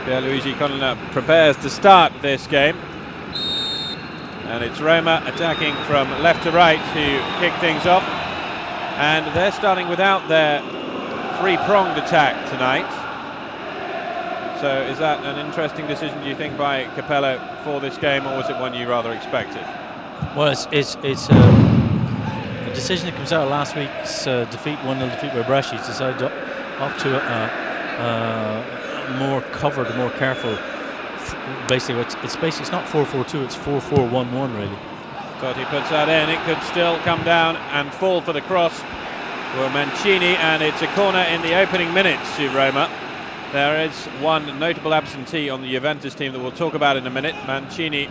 Pierluigi Colonna prepares to start this game. And it's Roma attacking from left to right to kick things off. And they're starting without their three-pronged attack tonight. So is that an interesting decision, do you think, by Capello for this game, or was it one you rather expected? Well, it's a decision that comes out of last week's defeat, 1-0 defeat by Brescia. He's decided to opt to more covered, more careful. Basically, it's not 4-4-2, it's 4-4-1-1 really. Totti puts that in. It could still come down and fall for the cross for Mancini, and it's a corner in the opening minutes to Roma. There is one notable absentee on the Juventus team that we'll talk about in a minute. Mancini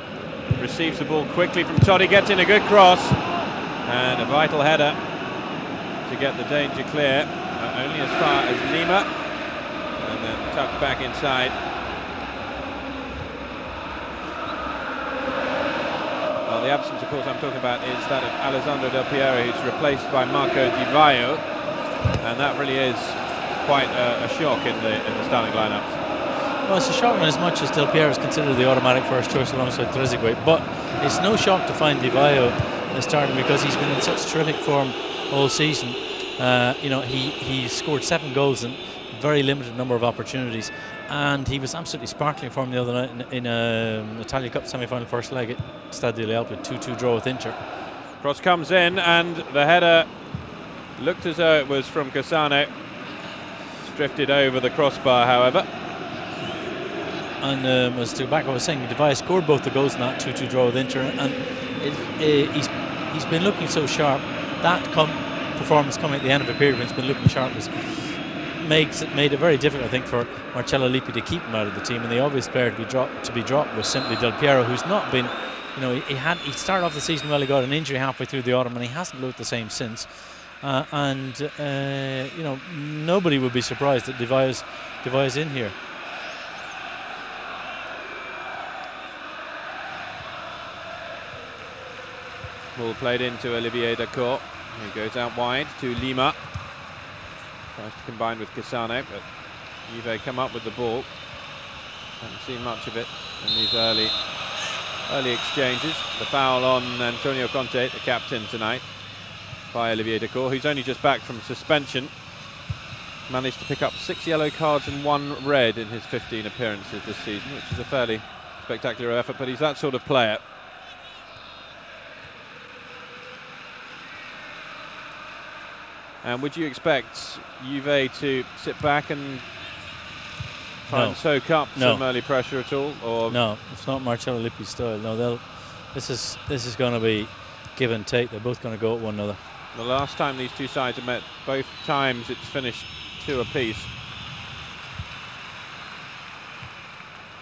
receives the ball quickly from Totti, gets in a good cross, and a vital header to get the danger clear, only as far as Lima, and then tucked back inside. Well, the absence, of course, I'm talking about is that of Alessandro Del Piero, who's replaced by Marco Di Vaio, and that really is quite a shock in the starting lineup. Well, it's a shock in as much as Del Piero is considered the automatic first choice alongside Trezeguet, but it's no shock to find Di Vaio starting because he's been in such terrific form all season. You know, he scored 7 goals in very limited number of opportunities, and he was absolutely sparkling for him the other night in Italia Cup semi-final first leg at Stadio Lealpe, 2-2 draw with Inter. Cross comes in, and the header looked as though it was from Cassano. Drifted over the crossbar, however. And as to back what I was saying, Di Vaio scored both the goals in that 2-2 draw with Inter, and he's been looking so sharp. That performance coming at the end of a period when he's been looking sharp made it very difficult, I think, for Marcello Lippi to keep him out of the team. And the obvious player to be dropped was simply Del Piero, who's not been, you know, he started off the season well. He got an injury halfway through the autumn, and he hasn't looked the same since. You know, nobody would be surprised that Di Vaio's in here. Ball played into Olivier Dacourt. He goes out wide to Lima. Tries to combine with Cassano, but Juve come up with the ball. Haven't seen much of it in these early exchanges. The foul on Antonio Conte, the captain tonight, by Olivier Dacourt, who's only just back from suspension. Managed to pick up 6 yellow cards and 1 red in his 15 appearances this season, which is a fairly spectacular effort, but he's that sort of player. And would you expect Juve to sit back and try and soak up some early pressure at all? Or no, it's not Marcello Lippi's style. No, this is going to be give and take. They're both going to go at one another. The last time these two sides have met, both times it's finished 2 apiece.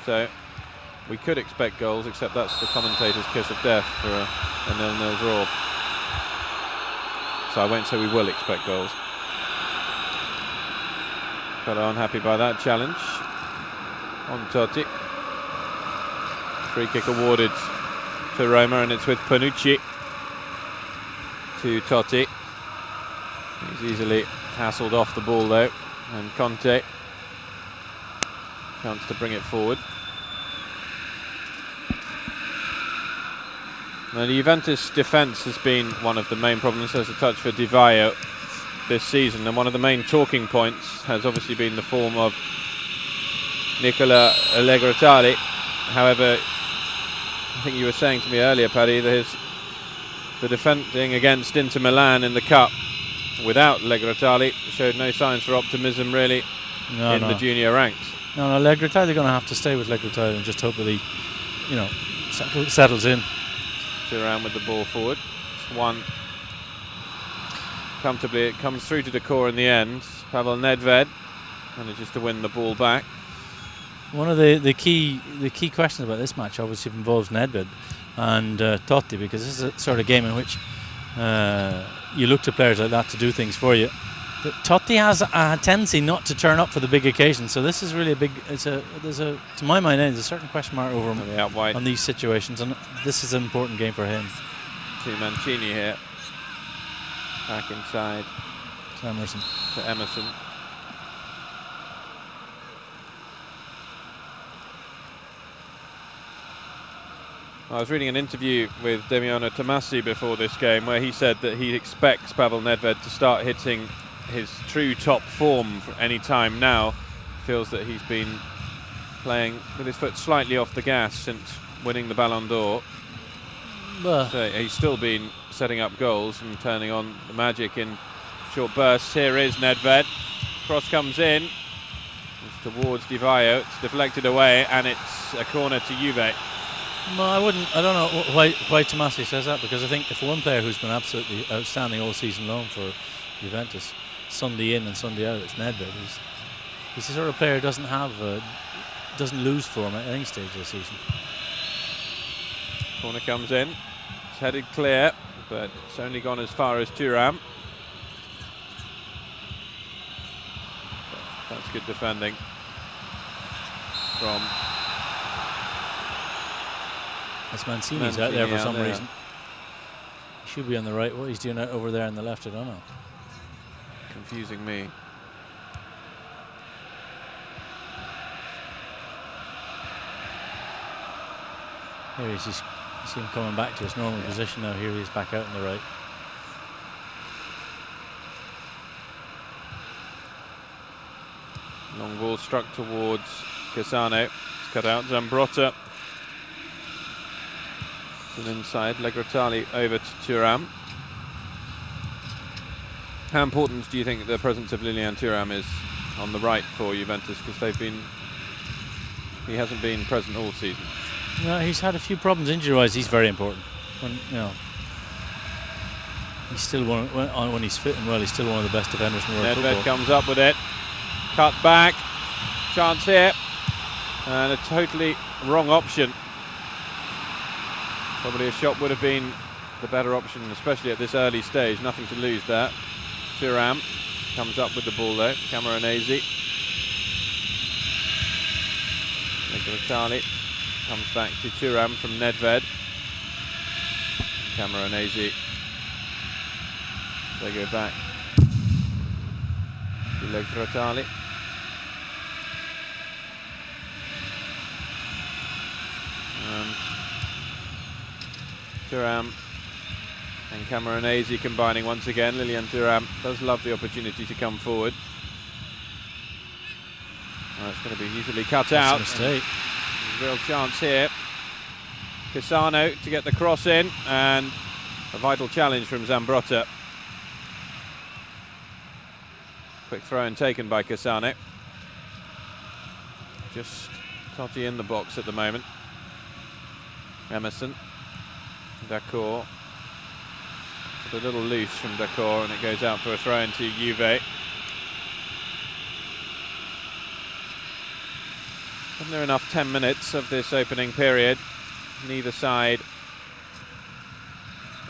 So we could expect goals, except that's the commentator's kiss of death for a 0-0 draw. So I won't say we will expect goals. But unhappy by that challenge on Totti. Free kick awarded to Roma, and it's with Panucci to Totti. He's easily hassled off the ball though, and Conte chance to bring it forward. Now, the Juventus defence has been one of the main problems. There's a touch for Di Vaio this season, and one of the main talking points has obviously been the form of Nicola Allegretali. However, I think you were saying to me earlier, Paddy, that the defending against Inter Milan in the Cup without Allegretali showed no signs for optimism really in the junior ranks. No, Allegretali, they're going to have to stay with Allegretali and just hope that he, you know, settles in. Around with the ball forward. It's one comfortably. It comes through to Dacourt in the end. Pavel Nedved manages to win the ball back. One of the key questions about this match obviously involves Nedved and Totti, because this is a sort of game in which you look to players like that to do things for you. But Totti has a tendency not to turn up for the big occasion, so this is really a big. To my mind, there's a certain question mark over him on these situations, and this is an important game for him. To Mancini here, back inside to Emerson. I was reading an interview with Damiano Tomassi before this game where he said that he expects Pavel Nedved to start hitting his true top form for any time now. Feels that he's been playing with his foot slightly off the gas since winning the Ballon d'Or. So he's still been setting up goals and turning on the magic in short bursts. Here is Nedved. Cross comes in. It's towards Di Vaio. It's deflected away, and it's a corner to Juve. No, I wouldn't. I don't know why Tomassi says that, because I think if one player who's been absolutely outstanding all season long for Juventus, Sunday in and Sunday out, it's Nedved. He's the sort of player who doesn't lose form at any stage of the season. Corner comes in. It's headed clear, but it's only gone as far as Thuram. That's good defending from. As Mancini's out there for some reason. He should be on the right. What he's doing out over there on the left, I don't know. Confusing me. Here you see him coming back to his normal position now. Here he is back out on the right. Long ball struck towards Cassano. It's cut out. Zambrotta. And inside, Legratali over to Thuram. How important do you think the presence of Lilian Thuram is on the right for Juventus? Because he hasn't been present all season. No, he's had a few problems injury-wise. He's very important. He's still when he's fit and well, he's still one of the best defenders in world football. Nedved comes up with it. Cut back. Chance here. And a totally wrong option. Probably a shot would have been the better option, especially at this early stage. Nothing to lose there. Thuram comes up with the ball though. Camoranesi. Legratali comes back to Thuram from Nedved. Camoranesi. They go back to Legratali. Thuram and Camoranesi combining once again. Lilian Thuram does love the opportunity to come forward. It's going to be easily cut out. Mistake. Real chance here. Cassano to get the cross in, and a vital challenge from Zambrotta. Quick throw in taken by Cassano. Just Totti in the box at the moment. Emerson. Dacour. It's a little loose from Dacour, and it goes out for a throw into Juve. Wasn't there enough 10 minutes of this opening period? Neither side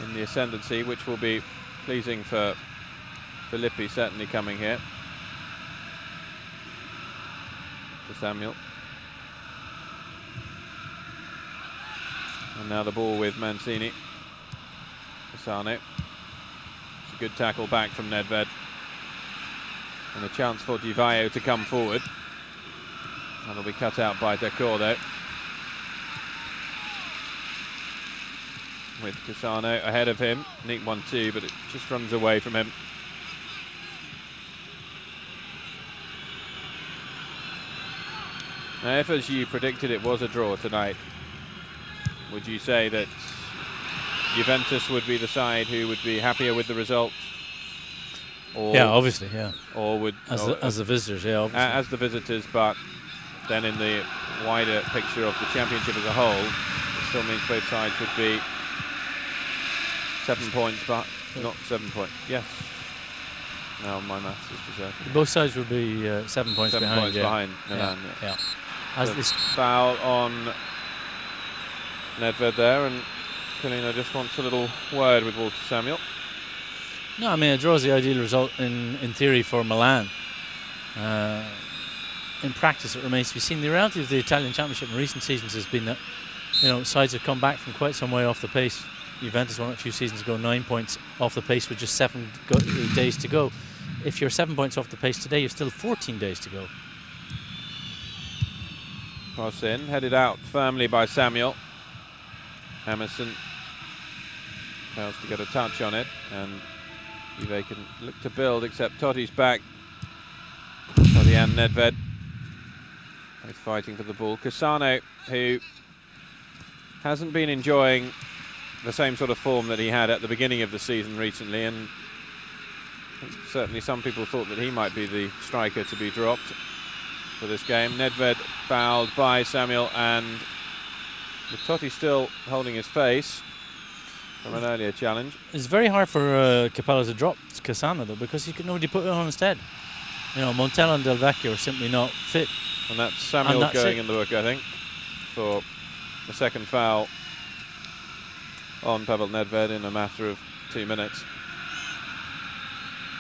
in the ascendancy, which will be pleasing for Filippi, certainly coming here. To Samuel. And now the ball with Mancini. Cassano. It's a good tackle back from Nedved. And a chance for Di Vaio to come forward. That'll be cut out by Dacour though. With Cassano ahead of him. Neat 1-2, but it just runs away from him. Now, if, as you predicted, it was a draw tonight, would you say that Juventus would be the side who would be happier with the result? Or yeah, obviously, yeah. Or would as the visitors, yeah, obviously. As the visitors, but then in the wider picture of the championship as a whole, it still means both sides would be 7 points, but not 7 points. Yes. Now my maths is deserted. Both sides would be 7 points behind. 7 points behind Milan. Yeah. As this foul on Nedved there, and Colina just wants a little word with Walter Samuel. No, I mean, a draw is the ideal result in theory for Milan. In practice, it remains to be seen. The reality of the Italian Championship in recent seasons has been that, you know, sides have come back from quite some way off the pace. Juventus won it a few seasons ago, 9 points off the pace with just 7 days to go. If you're 7 points off the pace today, you've still 14 days to go. Cross in, headed out firmly by Samuel. Emerson fails to get a touch on it, and Juve can look to build, except Totti's back. Totti and Nedved both fighting for the ball. Cassano, who hasn't been enjoying the same sort of form that he had at the beginning of the season recently, and certainly some people thought that he might be the striker to be dropped for this game. Nedved fouled by Samuel, and with Totti still holding his face from an earlier challenge. It's very hard for Capello to drop Cassano though, because he could nobody put it on instead. You know, Montella and Del Vecchio are simply not fit. And that's Samuel going in the book, I think, for the second foul on Pavel Nedved in a matter of 2 minutes.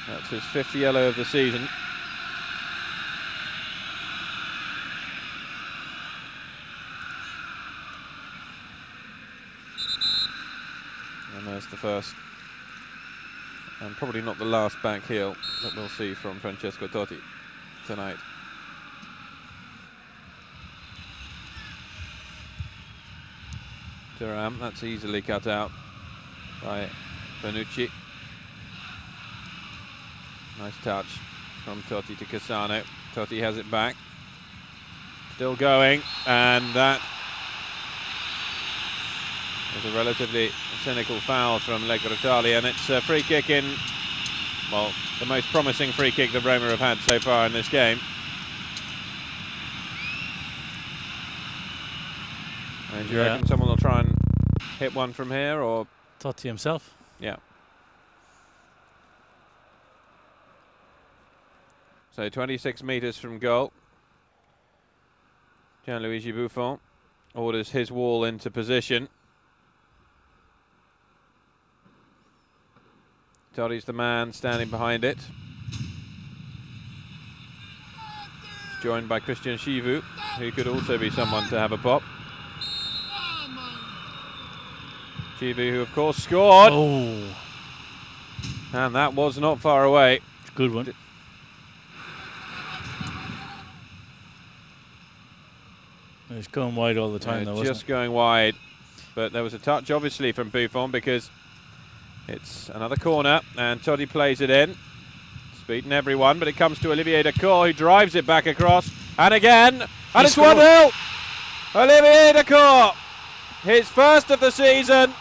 That's his 5th yellow of the season. And there's the first, and probably not the last back heel that we'll see from Francesco Totti tonight. Thuram, that's easily cut out by Bonucci. Nice touch from Totti to Cassano. Totti has it back. Still going, and that is a relatively cynical foul from Legretali, and it's a free kick in, well, the most promising free kick that Roma have had so far in this game. And do you reckon someone will try and hit one from here, or Totti himself? Yeah. So 26 metres from goal. Gianluigi Buffon orders his wall into position. Totti's the man standing behind it. He's joined by Christian Chivu, who could also be someone to have a pop. Chivu, who of course scored. Oh. And that was not far away. Good one. It's going wide all the time, though, wasn't it? Just going wide. But there was a touch, obviously, from Buffon, because it's another corner, and Totti plays it in. It's beaten everyone, but it comes to Olivier Dacour, who drives it back across. And again, and it's 1-0. Olivier Dacour, his first of the season,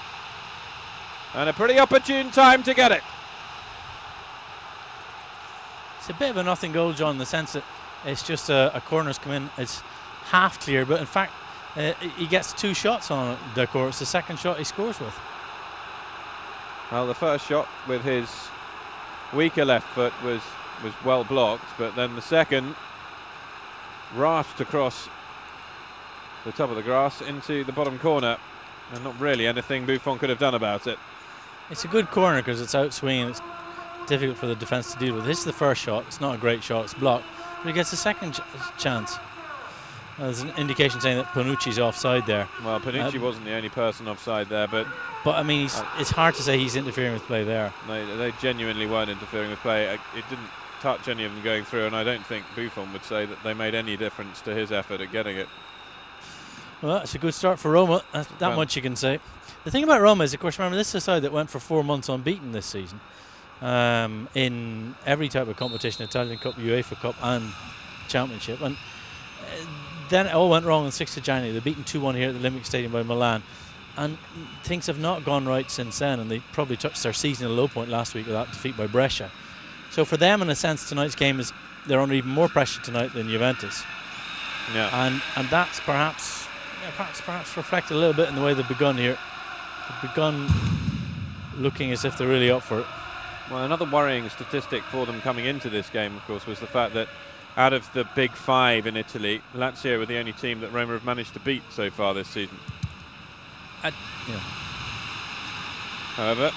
and a pretty opportune time to get it. It's a bit of a nothing goal, John, in the sense that it's just a corner's come in. It's half clear, but in fact, he gets 2 shots on it, Dacour. It's the second shot he scores with. Well, the first shot with his weaker left foot was well blocked, but then the second rasped across the top of the grass into the bottom corner, and not really anything Buffon could have done about it. It's a good corner because it's out swinging. It's difficult for the defence to deal with. This is the first shot. It's not a great shot. It's blocked, but he gets a second chance. There's an indication saying that Bonucci's offside there. Well, Bonucci wasn't the only person offside there, but I mean, it's hard to say he's interfering with play there. They genuinely weren't interfering with play. It didn't touch any of them going through, and I don't think Buffon would say that they made any difference to his effort at getting it. Well, it's a good start for Roma. That much you can say. The thing about Roma is, of course, remember, this is a side that went for 4 months unbeaten this season in every type of competition, Italian Cup, UEFA Cup and Championship. And then it all went wrong on 6th of January. They're beaten 2-1 here at the Olympic Stadium by Milan. And things have not gone right since then, and they probably touched their season at a low point last week with that defeat by Brescia. So for them, in a sense, tonight's game is they're under even more pressure tonight than Juventus. Yeah. And that's perhaps reflected a little bit in the way they've begun here. They've begun looking as if they're really up for it. Well, another worrying statistic for them coming into this game, of course, was the fact that out of the big 5 in Italy, Lazio were the only team that Roma have managed to beat so far this season. However,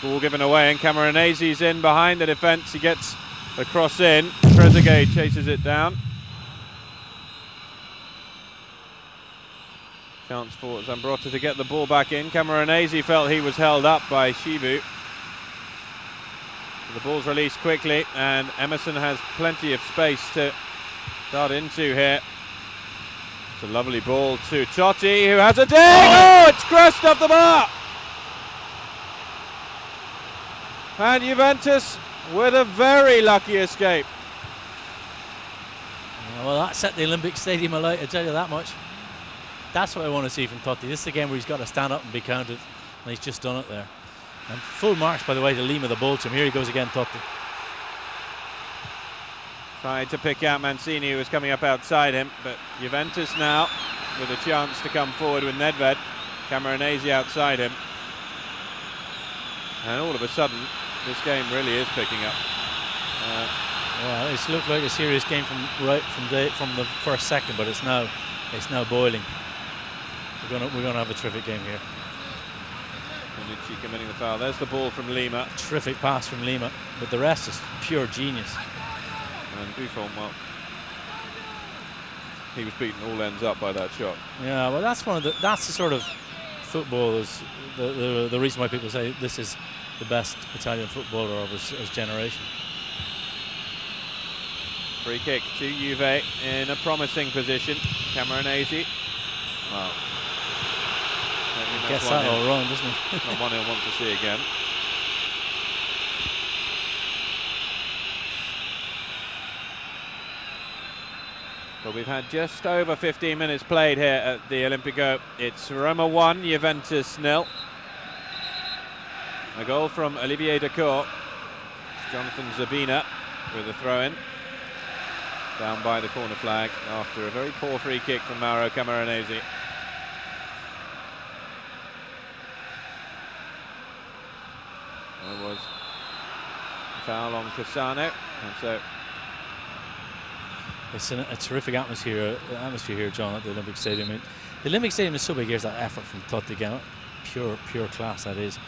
ball given away, and Camoranese's in behind the defence. He gets the cross in. Trezeguet chases it down. Chance for Zambrotta to get the ball back in. Camoranese felt he was held up by Chivu. The ball's released quickly, and Emerson has plenty of space to start into here. It's a lovely ball to Totti, who has a dig! Oh, it's crashed off the bar! And Juventus with a very lucky escape. Well, that set the Olympic Stadium alight, I tell you that much. That's what I want to see from Totti. This is a game where he's got to stand up and be counted, and he's just done it there. And full marks, by the way, to Lima, the ball to him. Here he goes again, Totti. Tried to pick out Mancini, who was coming up outside him, but Juventus now with a chance to come forward with Nedved. Camoranesi outside him. And all of a sudden, this game really is picking up. Well, it's looked like a serious game from the first second, but it's now boiling. We're gonna have a terrific game here. Bonucci committing the foul. There's the ball from Lima. Terrific pass from Lima, but the rest is pure genius. And Buffon, well, he was beaten all ends up by that shot. Yeah, well, that's the sort of football is the reason why people say this is the best Italian footballer of his generation. Free kick to Juve in a promising position. Camoranesi. Well, gets that all wrong, doesn't he? Not one he'll want to see again. But we've had just over 15 minutes played here at the Olimpico. It's Roma 1, Juventus 0. A goal from Olivier Dacourt. Jonathan Zabina with a throw-in. Down by the corner flag after a very poor free kick from Mauro Camoranesi. There was a foul on Cassano, and so it's a terrific atmosphere here, John, at the Olympic Stadium. I mean, the Olympic Stadium is so big. Here's that effort from Totti again. Pure class that is.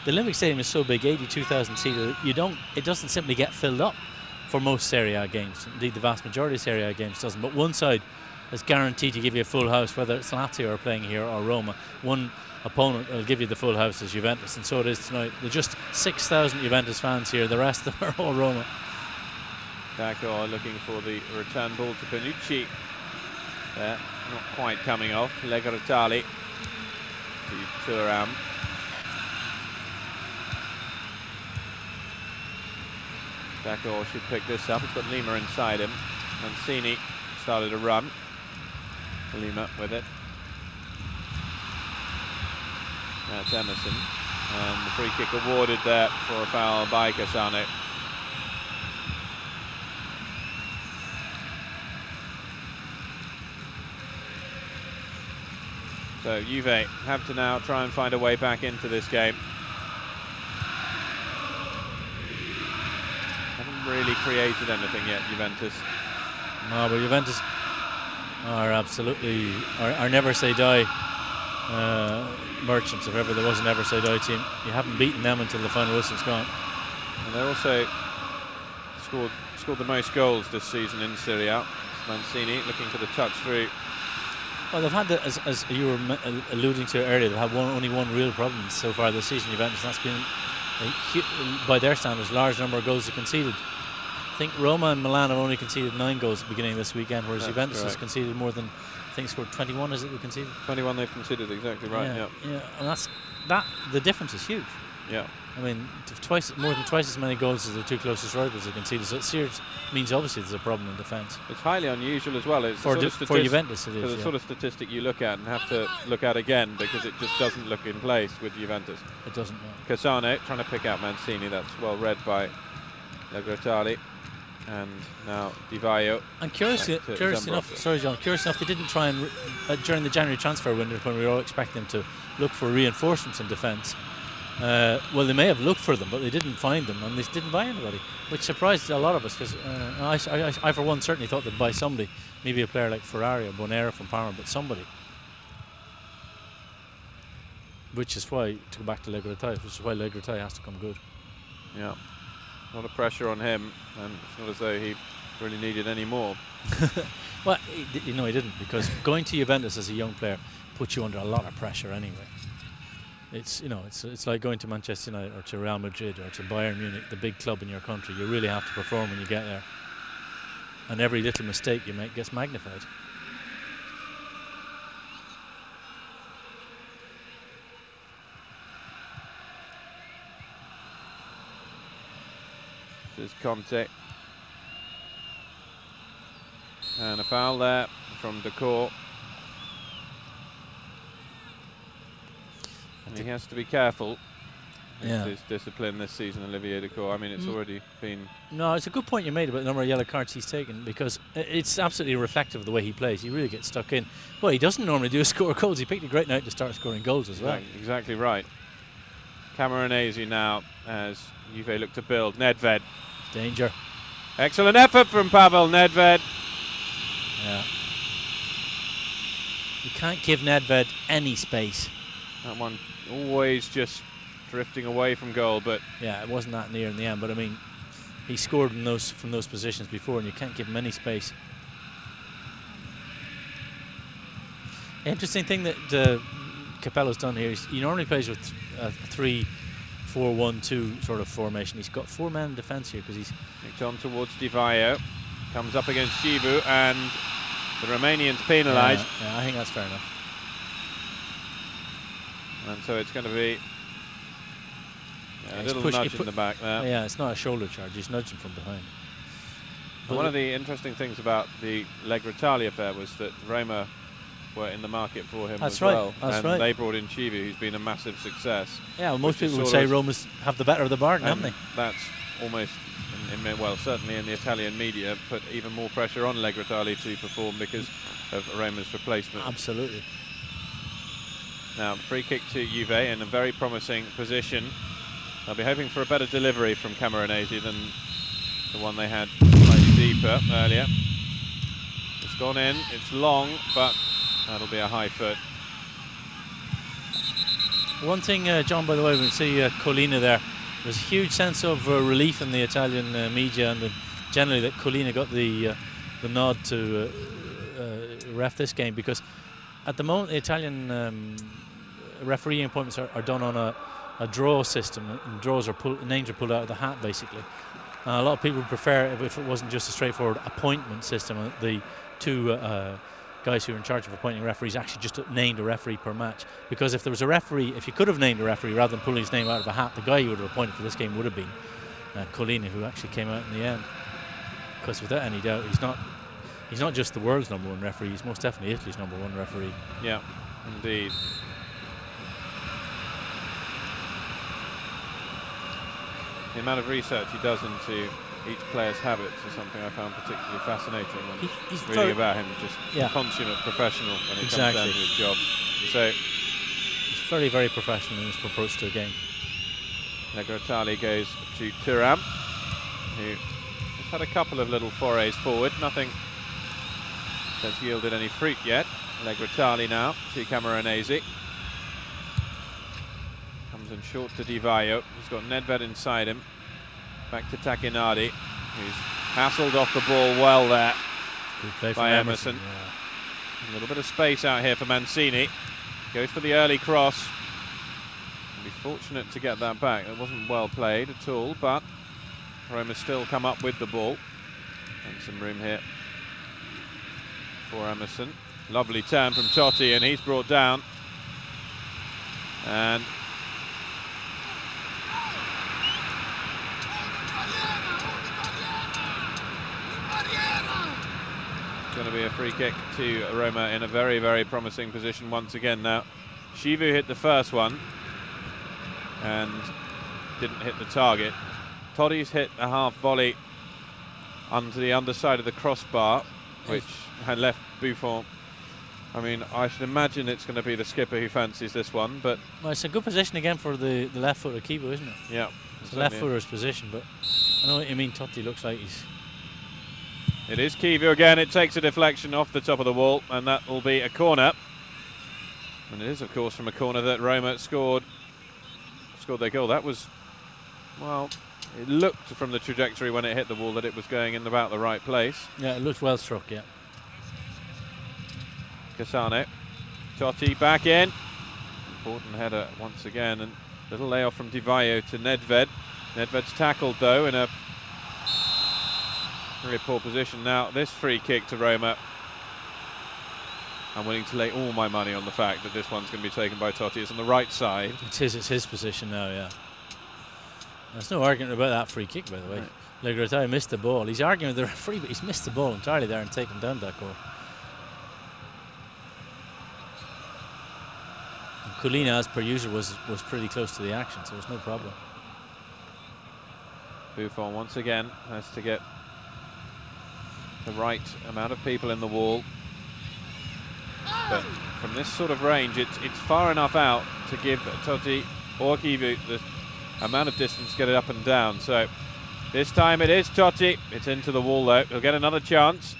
The Olympic Stadium is so big, 82,000 seater. It doesn't simply get filled up for most Serie A games. Indeed, the vast majority of Serie A games doesn't. But one side is guaranteed to give you a full house, whether it's Lazio are playing here or Roma. One opponent will give you the full house as Juventus, and so it is tonight. There's just 6,000 Juventus fans here. The rest of them are all Roma. Dacourt looking for the return ball to Bonucci. There, not quite coming off. Legretali to Thuram. Dacourt should pick this up. He's got Lima inside him. Mancini started a run. Lima with it. That's Emerson. And the free kick awarded there for a foul by Cassano. So Juve have to now try and find a way back into this game. Haven't really created anything yet, Juventus. No, but Juventus are absolutely are never say die merchants. If ever there was an ever say die team, you haven't beaten them until the final whistle's gone. And they also scored the most goals this season in Serie A. Mancini looking for the touch through. Well, they've had, as you were alluding to earlier, they've had only one real problem so far this season, Juventus, and that's been, by their standards, a large number of goals they conceded. I think Roma and Milan have only conceded 9 goals at the beginning of this weekend, whereas that's Juventus has conceded more than, I think, scored 21, is it they conceded? 21 they've conceded, exactly right, yeah. And the difference is huge. Yeah. I mean, more than twice as many goals as the 2 closest rivals have conceded. So it means obviously there's a problem in defence. It's highly unusual as well. It's for Juventus, it is. The sort of statistic you look at and have to look at again because it just doesn't look in place with Juventus. It doesn't. No. Cassano trying to pick out Mancini. That's well read by Legretali. And now Di Vaio. And curious enough, sorry John, curious enough, they didn't try and during the January transfer window when we were all expecting them to look for reinforcements in defence. Well, they may have looked for them, but they didn't find them, and they didn't buy anybody, which surprised a lot of us, because I, for one, certainly thought they'd buy somebody, maybe a player like Ferrari or Bonera from Parma, but somebody. Which is why, to go back to Legretali, which is why Legretali has to come good. Yeah, a lot of pressure on him, and it's not as though he really needed any more. Well, he didn't, because going to Juventus as a young player puts you under a lot of pressure anyway. It's it's like going to Manchester United or to Real Madrid or to Bayern Munich, the big club in your country. You really have to perform when you get there, and every little mistake you make gets magnified. is Conte. And a foul there from Decor. And he has to be careful with his discipline this season, Olivier Decor. I mean, it's already been... No, it's a good point you made about the number of yellow cards he's taken, because it's absolutely reflective of the way he plays. He really gets stuck in. Well, he doesn't normally do score goals. He picked a great night to start scoring goals as well. Exactly right. Camoranesi now as Juve look to build. Nedved. Danger. Excellent effort from Pavel Nedved. Yeah. You can't give Nedved any space. That one always just drifting away from goal, but yeah, it wasn't that near in the end. But I mean, he scored in from those positions before, and you can't give him any space. Interesting thing that Capello's done here is he normally plays with a 3-4-1-2 sort of formation. He's got 4 men in defence here because he's kicked on towards Di Vaio. Comes up against Chivu, and the Romanians penalised. Yeah, I think that's fair enough. And so it's going to be a little nudge in the back there. Yeah, it's not a shoulder charge, he's nudging from behind. But one of the interesting things about the Legretali affair was that Roma were in the market for him as well. That's right. They brought in Chivu, who's been a massive success. Yeah, well, most people would say Roma's have the better of the bargain, haven't they? That's almost, well, certainly in the Italian media, put even more pressure on Legretali to perform because of Roma's replacement. Absolutely. Now, free kick to Juve in a very promising position. They'll be hoping for a better delivery from Camoranesi than the one they had slightly deeper earlier. It's gone in, it's long, but that'll be a high foot. One thing, John, by the way, we see Collina there. There's a huge sense of relief in the Italian media, and generally that Collina got the nod to ref this game, because at the moment the Italian refereeing appointments are done on a draw system, and draws are names are pulled out of the hat basically. A lot of people would prefer if it wasn't just a straightforward appointment system. The two guys who are in charge of appointing referees actually just named a referee per match, because if there was a referee, if you could have named a referee rather than pulling his name out of a hat, the guy you would have appointed for this game would have been Collina, who actually came out in the end. Because without any doubt, he's not just the world's #1 referee, he's most definitely Italy's #1 referee. Yeah, indeed. The amount of research he does into each player's habits is something I found particularly fascinating. And he's reading about him, just a consummate professional when it comes down to his job. So he's very, very professional in his approach to the game. Legretali goes to Thuram, who has had a couple of little forays forward. Nothing has yielded any fruit yet. Legretali now to Camoranesi. Comes in short to Di Vaio. He's got Nedved inside him. Back to Tacchinardi, who's hassled off the ball well there. Good play by Emerson. Yeah. A little bit of space out here for Mancini. Goes for the early cross. Be fortunate to get that back. It wasn't well played at all, but Roma still come up with the ball. And some room here for Emerson. Lovely turn from Totti, and he's brought down. And it's going to be a free kick to Roma in a very, very promising position once again now. Chivu hit the first one and didn't hit the target. Totti's hit a half volley onto the underside of the crossbar, which had left Buffon. I mean, I should imagine it's going to be the skipper who fancies this one, but... Well, it's a good position again for the left-footed keeper, isn't it? Yeah. It's a left-footer's position, but I know what you mean. Totti looks like he's... It is Chivu again. It takes a deflection off the top of the wall, and that will be a corner. And it is, of course, from a corner that Roma scored their goal. That was, well, it looked from the trajectory when it hit the wall that it was going in about the right place. Yeah, it looked well struck, yeah. Cassano. Totti back in. Important header once again, and little layoff from Di Vaio to Nedved. Nedved's tackled, though, in a very poor position. Now, this free kick to Roma, I'm willing to lay all my money on the fact that this one's going to be taken by Totti. It's on the right side. It's his position now, yeah. There's no argument about that free kick, by the way. Legrotay missed the ball. He's arguing with the referee, but he's missed the ball entirely there and taken down that goal. And Colina, as per usual, was pretty close to the action, so there's no problem. Buffon once again has to get the right amount of people in the wall. But from this sort of range, it's far enough out to give Totti or Kivu the amount of distance to get it up and down. So this time it is Totti. It's into the wall though. He'll get another chance.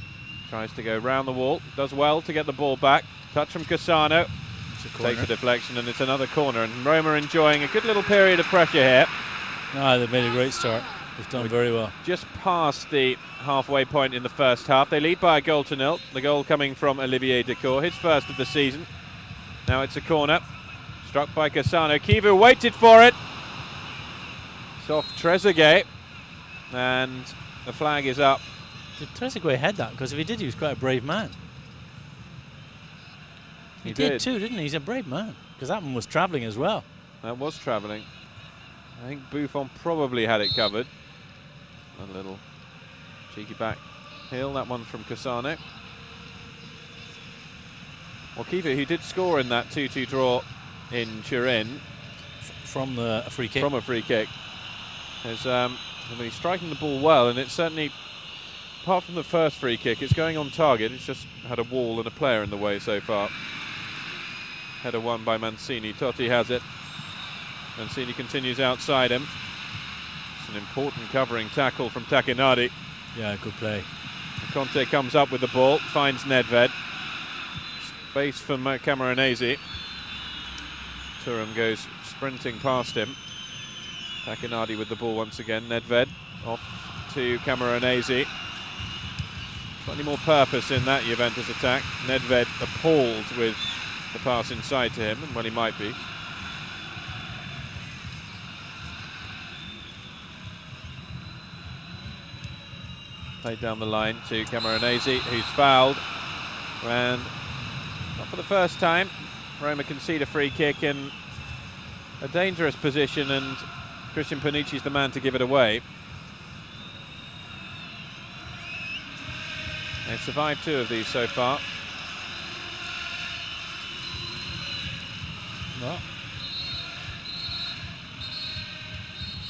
Tries to go round the wall. Does well to get the ball back. Touch from Cassano. Takes a deflection and it's another corner. And Roma enjoying a good little period of pressure here. No, they've made a great start. They've done very well. Just past the halfway point in the first half. They lead by a goal to nil. The goal coming from Olivier Dacour, his first of the season. Now it's a corner. Struck by Cassano. Kivu waited for it. It's off Trezeguet. And the flag is up. Did Trezeguet head that? Because if he did, he was quite a brave man. He did too, didn't he? He's a brave man. Because that one was travelling as well. That was travelling. I think Buffon probably had it covered. A little cheeky back heel, that one from Cassano. Well, Kivu, who did score in that 2-2 draw in Turin. From a free kick. From a free kick. He's striking the ball well, and it's certainly, apart from the first free kick, it's going on target. It's just had a wall and a player in the way so far. Header won by Mancini. Totti has it. Mancini continues outside him. It's an important covering tackle from Takenadi. Yeah, good play. Conte comes up with the ball, finds Nedved. Space for Camoranesi. Thuram goes sprinting past him. Takenadi with the ball once again. Nedved off to Camoranesi. Slightly more purpose in that Juventus attack. Nedved appalled with the pass inside to him, and well, he might be. Played down the line to Camoranesi, who's fouled. And not for the first time, Roma concede a free kick in a dangerous position, and Christian Panucci's the man to give it away. They've survived 2 of these so far. Well,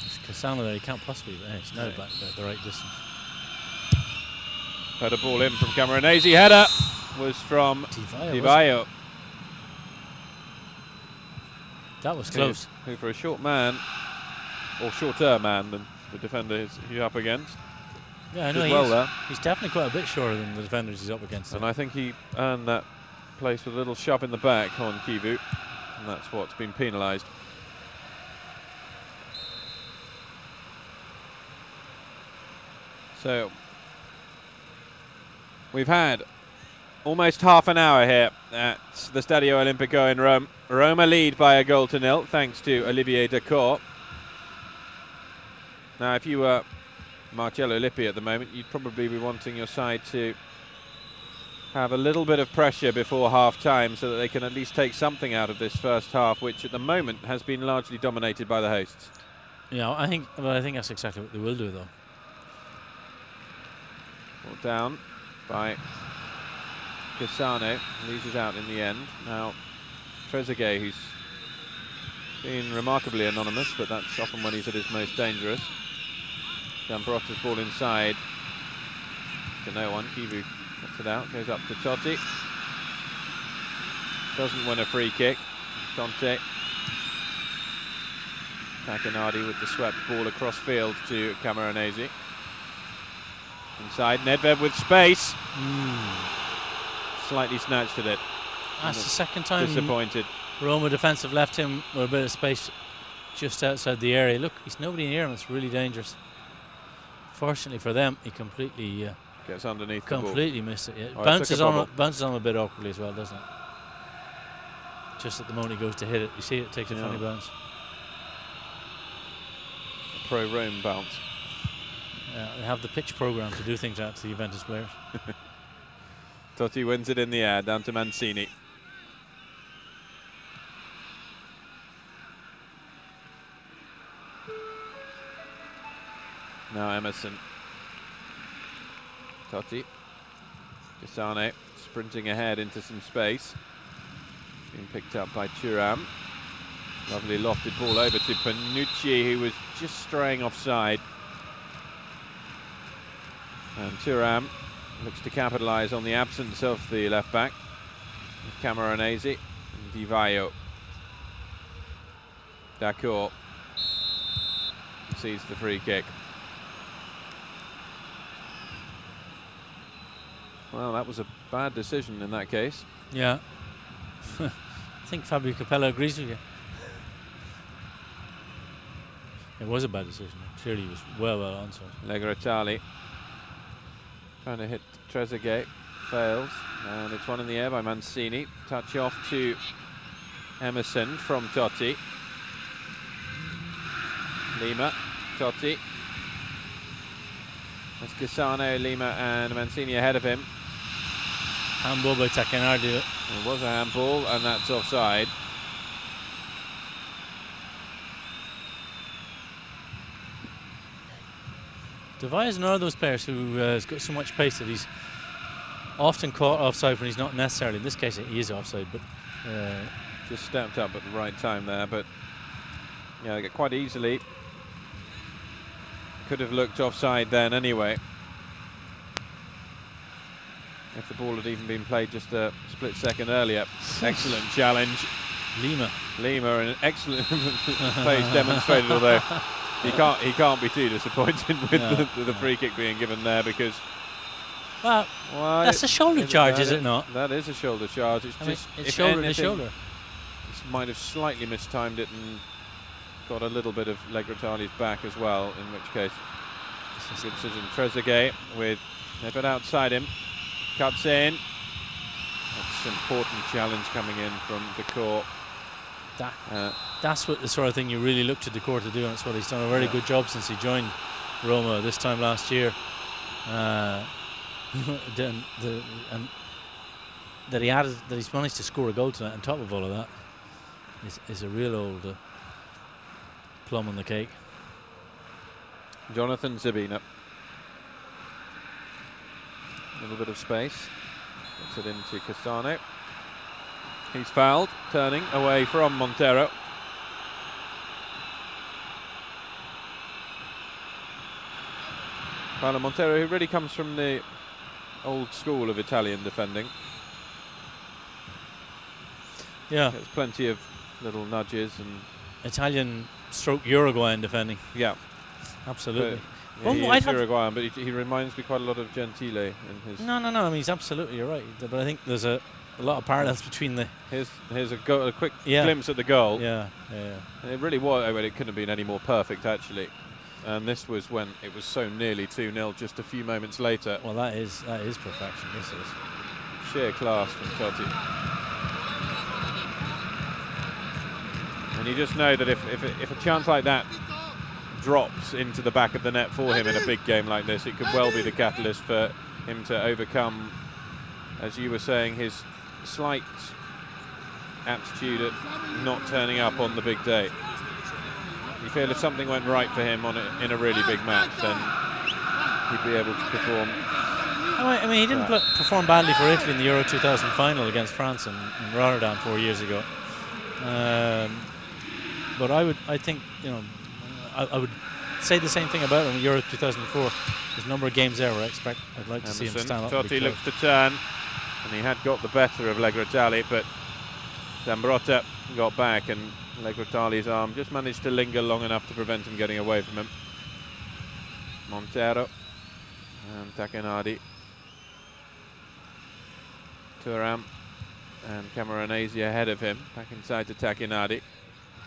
it's Cassano there, he can't possibly, it's now back at the right distance. Had a ball in from Camoranesi. Header was from Di Vaio. That was close. Who for a short man, or shorter man than the defender he's up against. Yeah, I know he's definitely quite a bit shorter than the defenders he's up against. And I think he earned that place with a little shove in the back on Kivu, and that's what's been penalised. So we've had almost half an hour here at the Stadio Olimpico in Rome. Roma lead by a goal to nil, thanks to Olivier Dacour. Now, if you were Marcello Lippi at the moment, you'd probably be wanting your side to have a little bit of pressure before half-time so that they can at least take something out of this first half, which at the moment has been largely dominated by the hosts. Yeah, I think that's exactly what they will do, though. Ball down by Cassano, loses out in the end. Now Trezeguet, who's been remarkably anonymous, but that's often when he's at his most dangerous. Gambrotta's ball inside to no one. Kivu gets it out, goes up to Totti. Doesn't win a free kick. Conte. Takenadi with the swept ball across field to Camoranesi. Inside, Nedved with space. Slightly snatched at it. That's the second time disappointed. Roma defensive left him with a bit of space just outside the area. Look, he's nobody near him. It's really dangerous. Fortunately for them, he completely gets underneath. Completely missed it. Yeah. Oh, bounces on a bit awkwardly as well, doesn't it? Just at the moment he goes to hit it, you see it takes a funny bounce. A pro-Rome bounce. Yeah, they have the pitch program to do things out to the Juventus players. Totti wins it in the air, down to Mancini. Now Emerson. Totti. Cassano sprinting ahead into some space. Being picked up by Thuram. Lovely lofted ball over to Panucci, who was just straying offside. And Thuram looks to capitalise on the absence of the left-back. Camoranesi and Di Vaio. D'accord sees the free kick. Well, that was a bad decision in that case. Yeah. I think Fabio Capello agrees with you. It was a bad decision. Clearly, he was well answered. Legratali trying to hit Trezeguet, fails, and it's one in the air by Mancini. Touch off to Emerson from Totti. Lima, Totti. That's Cassano, Lima and Mancini ahead of him. Handball by Takenardi. It was a handball, and that's offside. Di Vaio is another of those players who has got so much pace that he's often caught offside when he's not necessarily. In this case, he is offside, but just stepped up at the right time there. But yeah, they get quite easily. Could have looked offside then anyway. If the ball had even been played just a split second earlier. Excellent challenge. Lima, an excellent plays demonstrated, although he can't be too disappointed with the free kick being given there, because well that's a shoulder charge, is it not? That is a shoulder charge. It's it's shoulder to shoulder. He might have slightly mistimed it and got a little bit of Legratali's back as well, in which case good decision. Trezeguet with Nevet outside him, cuts in. That's an important challenge coming in from Decor. That's what the sort of thing you really look to Decor to do, and that's what he's done a very good job since he joined Roma this time last year. And that he's managed to score a goal tonight on top of all of that is a real old plum on the cake. Jonathan Zabina. A little bit of space. Gets it into Cassano. He's fouled, turning away from Montero. Paolo Montero, who really comes from the old school of Italian defending. Yeah. There's plenty of little nudges and Italian stroke Uruguayan defending. Yeah. Absolutely. But, yeah, he is Uruguayan, but he reminds me quite a lot of Gentile in his... No, I mean, he's absolutely, you're right. But I think there's a lot of parallels between the... Here's a quick glimpse at the goal. Yeah. And it really was, it couldn't have been any more perfect, actually. And this was when it was so nearly 2-0 just a few moments later. Well, that is perfection, this is. Sheer class from Totti. And you just know that if a chance like that drops into the back of the net for him in a big game like this, it could well be the catalyst for him to overcome, as you were saying, his slight aptitude at not turning up on the big day. You feel if something went right for him in a really big match, then he'd be able to perform. I mean, he didn't perform badly for Italy in the Euro 2000 final against France in Rotterdam 4 years ago. But I think, you know, I would say the same thing about him in Euro 2004. There's a number of games there where I'd like to see him stand up. Totti looks to turn, and he had got the better of Legratali, but Zambrotta got back, and Legratali's arm just managed to linger long enough to prevent him getting away from him. Montero and Takenardi. Thuram and Camoranesi ahead of him, back inside to Takenardi.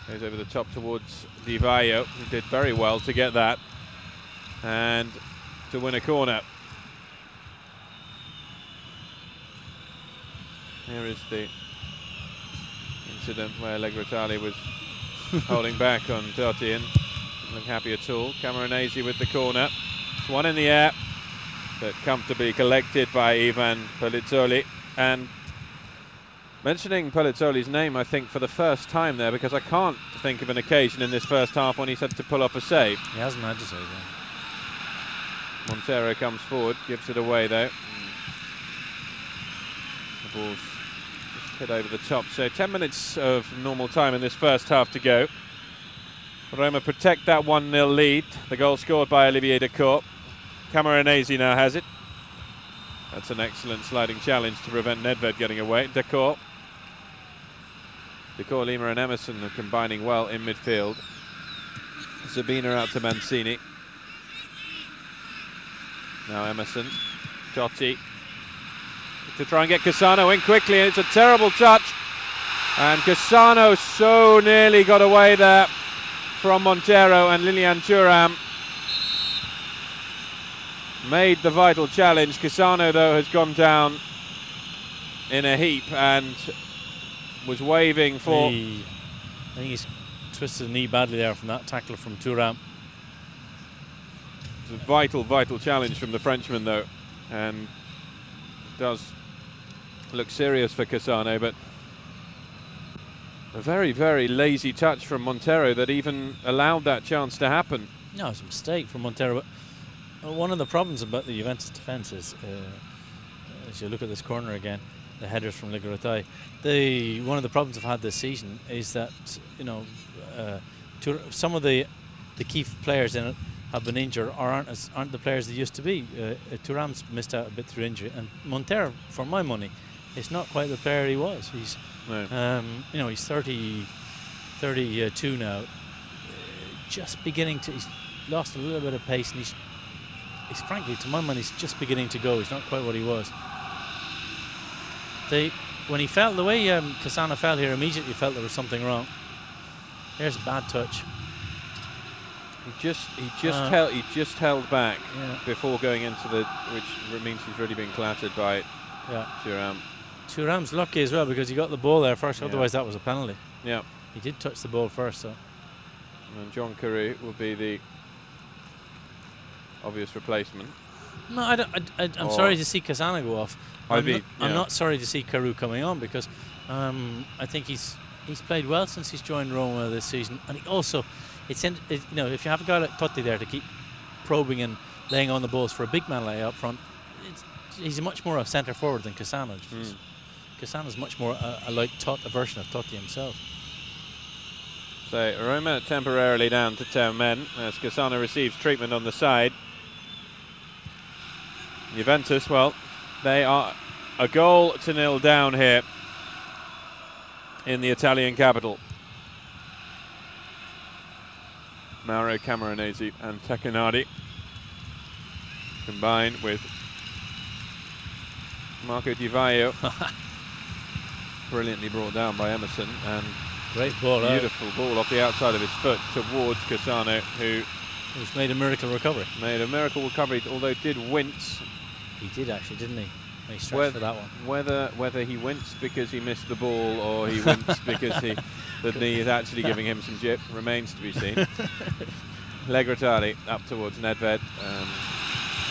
Goes over the top towards Di Vaio, who did very well to get that and to win a corner. Here is the incident where Legratali was holding back on Totti and didn't look happy at all. Camoranesi with the corner. It's one in the air, but comfortably collected by Ivan Pellizzoli. And mentioning Pellizzoli's name, I think, for the first time there, because I can't think of an occasion in this first half when he's had to pull off a save. He hasn't had to save, yeah. Montero comes forward, gives it away though. The ball's just hit over the top. So 10 minutes of normal time in this first half to go. Roma protect that 1-0 lead. The goal scored by Olivier Dacourt. Camoranesi now has it. That's an excellent sliding challenge to prevent Nedved getting away. Dacourt, Lima and Emerson are combining well in midfield. Zabina out to Mancini. Now Emerson, Totti, to try and get Cassano in quickly, and it's a terrible touch. And Cassano so nearly got away there from Montero, and Lilian Thuram made the vital challenge. Cassano, though, has gone down in a heap and was waving for... I think he's twisted the knee badly there from that tackle from Thuram. It's a vital, vital challenge from the Frenchman, though, and it does look serious for Cassano, but a very, very lazy touch from Montero that even allowed that chance to happen. No, it's a mistake from Montero, but one of the problems about the Juventus defence is, as you look at this corner again, the headers from Liguritai, one of the problems I've had this season is that, you know, some of the key players in it have been injured or aren't the players they used to be. Thuram's missed out a bit through injury, and Montero, for my money, is not quite the player he was. He's, you know, he's 32 now. Just beginning to, he's lost a little bit of pace, and he's frankly, to my mind, he's just beginning to go. He's not quite what he was. When he fell, the way Cassano fell here, immediately felt there was something wrong. There's a bad touch. He just held back before going into the, which means he's really been clattered by Thuram. Thuram's lucky as well because he got the ball there first. Otherwise, that was a penalty. Yeah, he did touch the ball first, so. And John Carew will be the obvious replacement. No, I'm sorry to see Cassano go off. I'm not sorry to see Carew coming on because I think he's played well since he's joined Roma this season, and he also, you know, if you have a guy like Totti there to keep probing and laying on the balls for a big man lay up front, he's much more a centre forward than Cassano. Cassano's much more a version of Totti himself. So Roma temporarily down to 10 men as Cassano receives treatment on the side. Juventus, well, they are a goal to 0 down here in the Italian capital. Mauro Camoranesi and Tacchinardi combined with Marco Di Vaio. Brilliantly brought down by Emerson, and great ball, beautiful ball off the outside of his foot towards Cassano, who's made a miracle recovery. Made a miracle recovery, although did wince. He did actually, didn't he? He stretched for that one. Whether he winced because he missed the ball or he winced because the knee is actually giving him some jip remains to be seen. Legratari up towards Nedved.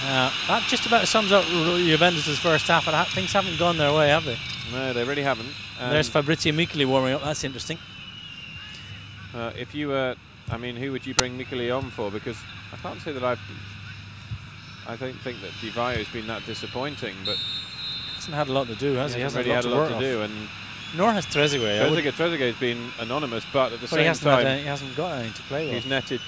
That just about sums up Juventus' first half. Things haven't gone their way, have they? No, they really haven't. There's Fabrizio Micheli warming up. That's interesting. If you were, I mean, who would you bring Micheli on for? Because I can't say that I don't think that Di Vaio's been that disappointing, but hasn't had a lot to do, has he? Hasn't really had a lot to do, and nor has Trezeguet. Trezeguet's been anonymous, but at the same time, he hasn't got anything to play with. He's netted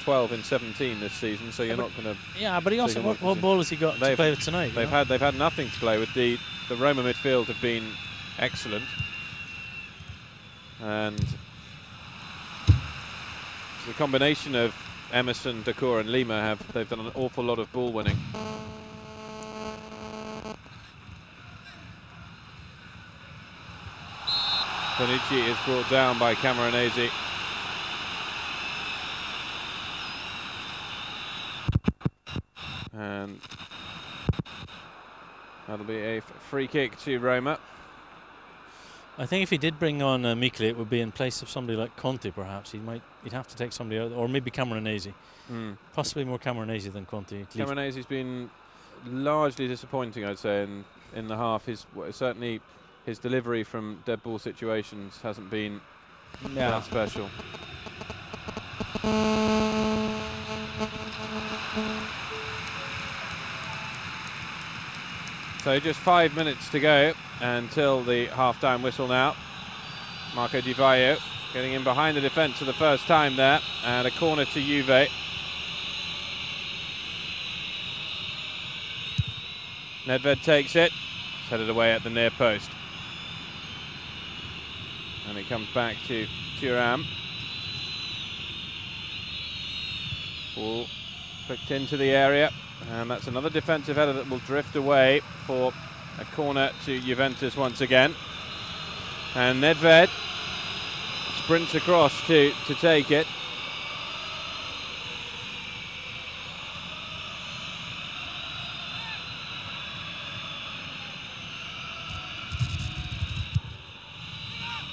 12 in 17 this season, so you're not going to. Yeah, but he also what ball has he got to play with tonight? They've had nothing to play with. The Roma midfield have been excellent, and the combination of Emerson, Dacourt and Lima they've done an awful lot of ball winning. Bonucci is brought down by Camoranesi. And that'll be a free kick to Roma. I think if he did bring on Micheli, it would be in place of somebody like Conte, perhaps. He'd have to take somebody out, or maybe Camoranesi. Possibly more Camoranesi than Conte. Camoranesi's been largely disappointing, I'd say, in the half. Certainly his delivery from dead ball situations hasn't been that special. So just 5 minutes to go until the half-time whistle now. Marco Di Vaio getting in behind the defence for the first time there, and a corner to Juve. Nedved takes it, it's headed away at the near post. And it comes back to Thuram. Ball flicked into the area, and that's another defensive header that will drift away for a corner to Juventus once again. And Nedved sprints across to take it.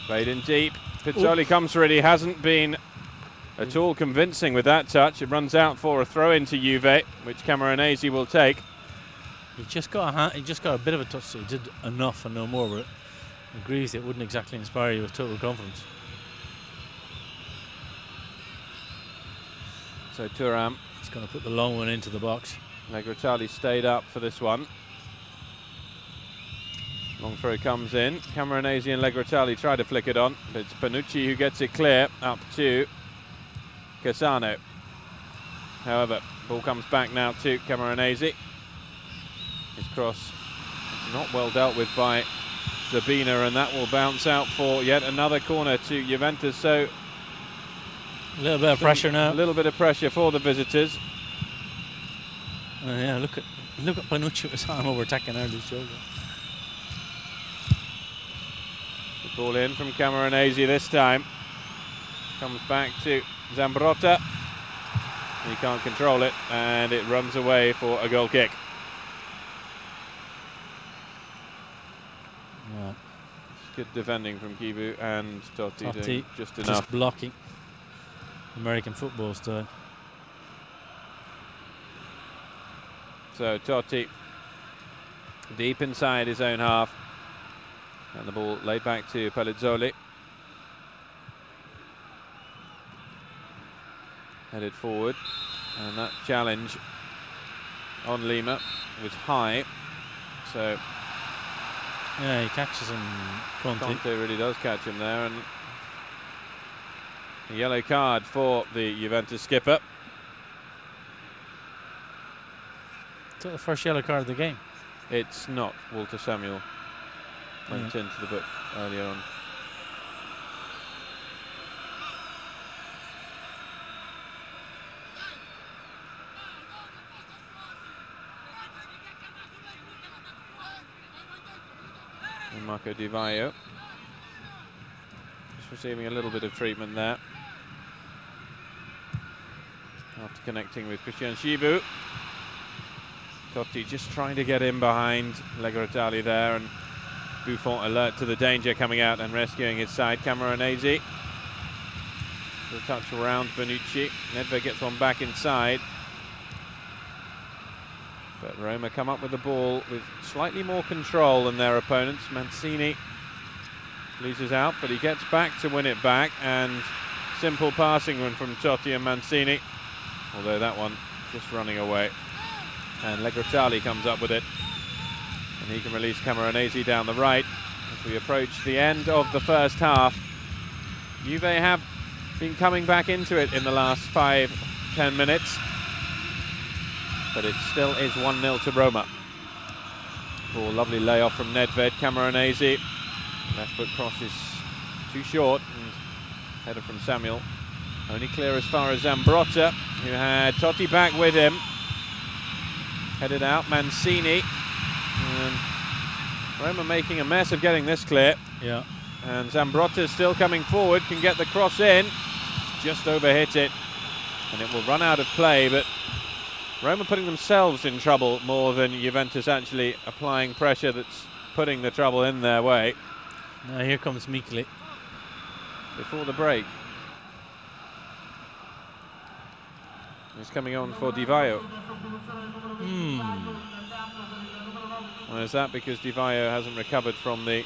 Played in deep. Pizzoli comes for it. He hasn't been at all convincing with that touch. It runs out for a throw into Juve, which Camoranesi will take. He just got a bit of a touch, so he did enough and no more, but agrees it wouldn't exactly inspire you with total confidence. So Thuram, he's going to put the long one into the box. Legratali stayed up for this one. Long throw comes in. Camoranesi and Legratali try to flick it on, but it's Panucci who gets it clear up to Cassano. However, ball comes back now to Camoranesi. His cross is not well dealt with by Zabina, and that will bounce out for yet another corner to Juventus. So a little bit of pressure now. A little bit of pressure for the visitors. Yeah, look at Panucci with his arm over attacking Erdi's shoulder. The ball in from Camoranesi this time. Comes back to Zambrotta. He can't control it, and it runs away for a goal kick. Yeah. It's good defending from Kivu, and Totti doing just enough. Just blocking. American football style. So Totti deep inside his own half, and the ball laid back to Pellizzoli. Headed forward, and that challenge on Lima was high. So yeah, he catches him. Conte really does catch him there, and a yellow card for the Juventus skipper. Is that the first yellow card of the game? It's not. Walter Samuel went into the book earlier on. And Marco Di Vaio just receiving a little bit of treatment there after connecting with Christian Chivu. Totti just trying to get in behind Legratali there, and Buffon alert to the danger coming out and rescuing his side. Camoranesi, the touch around Bonucci. Nedved gets one back inside, but Roma come up with the ball with slightly more control than their opponents. Mancini loses out, but he gets back to win it back, and simple passing one from Totti and Mancini, although that one just running away. And Legratali comes up with it, and he can release Camoranesi down the right as we approach the end of the first half. Juve have been coming back into it in the last 5-10 minutes, but it still is 1-0 to Roma. Oh, lovely layoff from Nedved. Camoranesi, left foot cross is too short, and header from Samuel. Only clear as far as Zambrotta, who had Totti back with him. Headed out, Mancini, and Roma making a mess of getting this clear. Yeah. And Zambrotta still coming forward, can get the cross in, just overhit it, and it will run out of play, but Roma putting themselves in trouble more than Juventus actually applying pressure that's putting the trouble in their way. Now here comes Mikli. Before the break. He's coming on for Di Vaio. And is that because Di Vaio hasn't recovered from the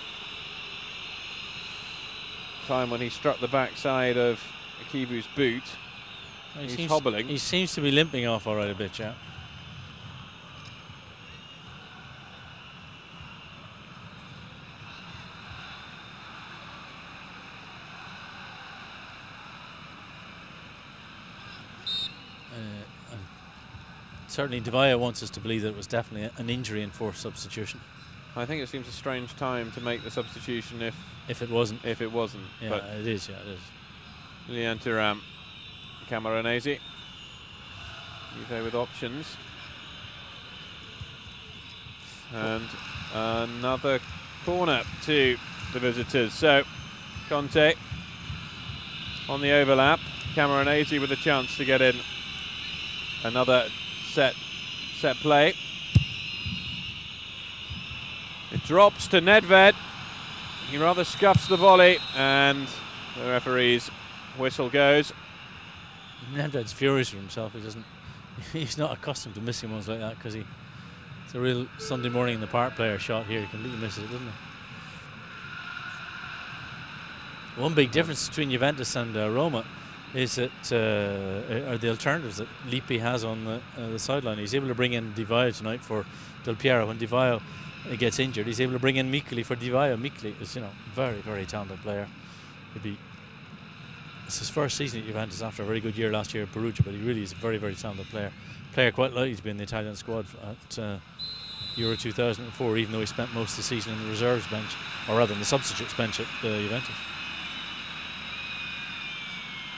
time when he struck the backside of Kivu's boot? He's hobbling. He seems to be limping off all right a bit, yeah. Certainly Di Vaio wants us to believe that it was definitely an injury-enforced substitution. I think it seems a strange time to make the substitution if it wasn't. If it wasn't. Yeah, but it is. Yeah, it is. Lilian Thuram, Camoranesi. Juve with options. And another corner to the visitors. So Conte on the overlap. Camoranesi with a chance to get in. Another set play. It drops to Nedved. He rather scuffs the volley, and the referee's whistle goes. Nedved's furious with himself. He's not accustomed to missing ones like that, because it's a real Sunday morning in the park player shot here. He completely misses it, doesn't he? One big difference between Juventus and Roma is that are the alternatives that Lippi has on the sideline. He's able to bring in Di Vaio tonight for Del Piero. When Di Vaio gets injured, he's able to bring in Micheli for Di Vaio. Micheli is, very, very talented player. It's his first season at Juventus after a very good year last year at Perugia, but he really is a very, very talented player. Player quite likely to be in the Italian squad at Euro 2004, even though he spent most of the season in the reserves bench, or rather in the substitutes bench at Juventus.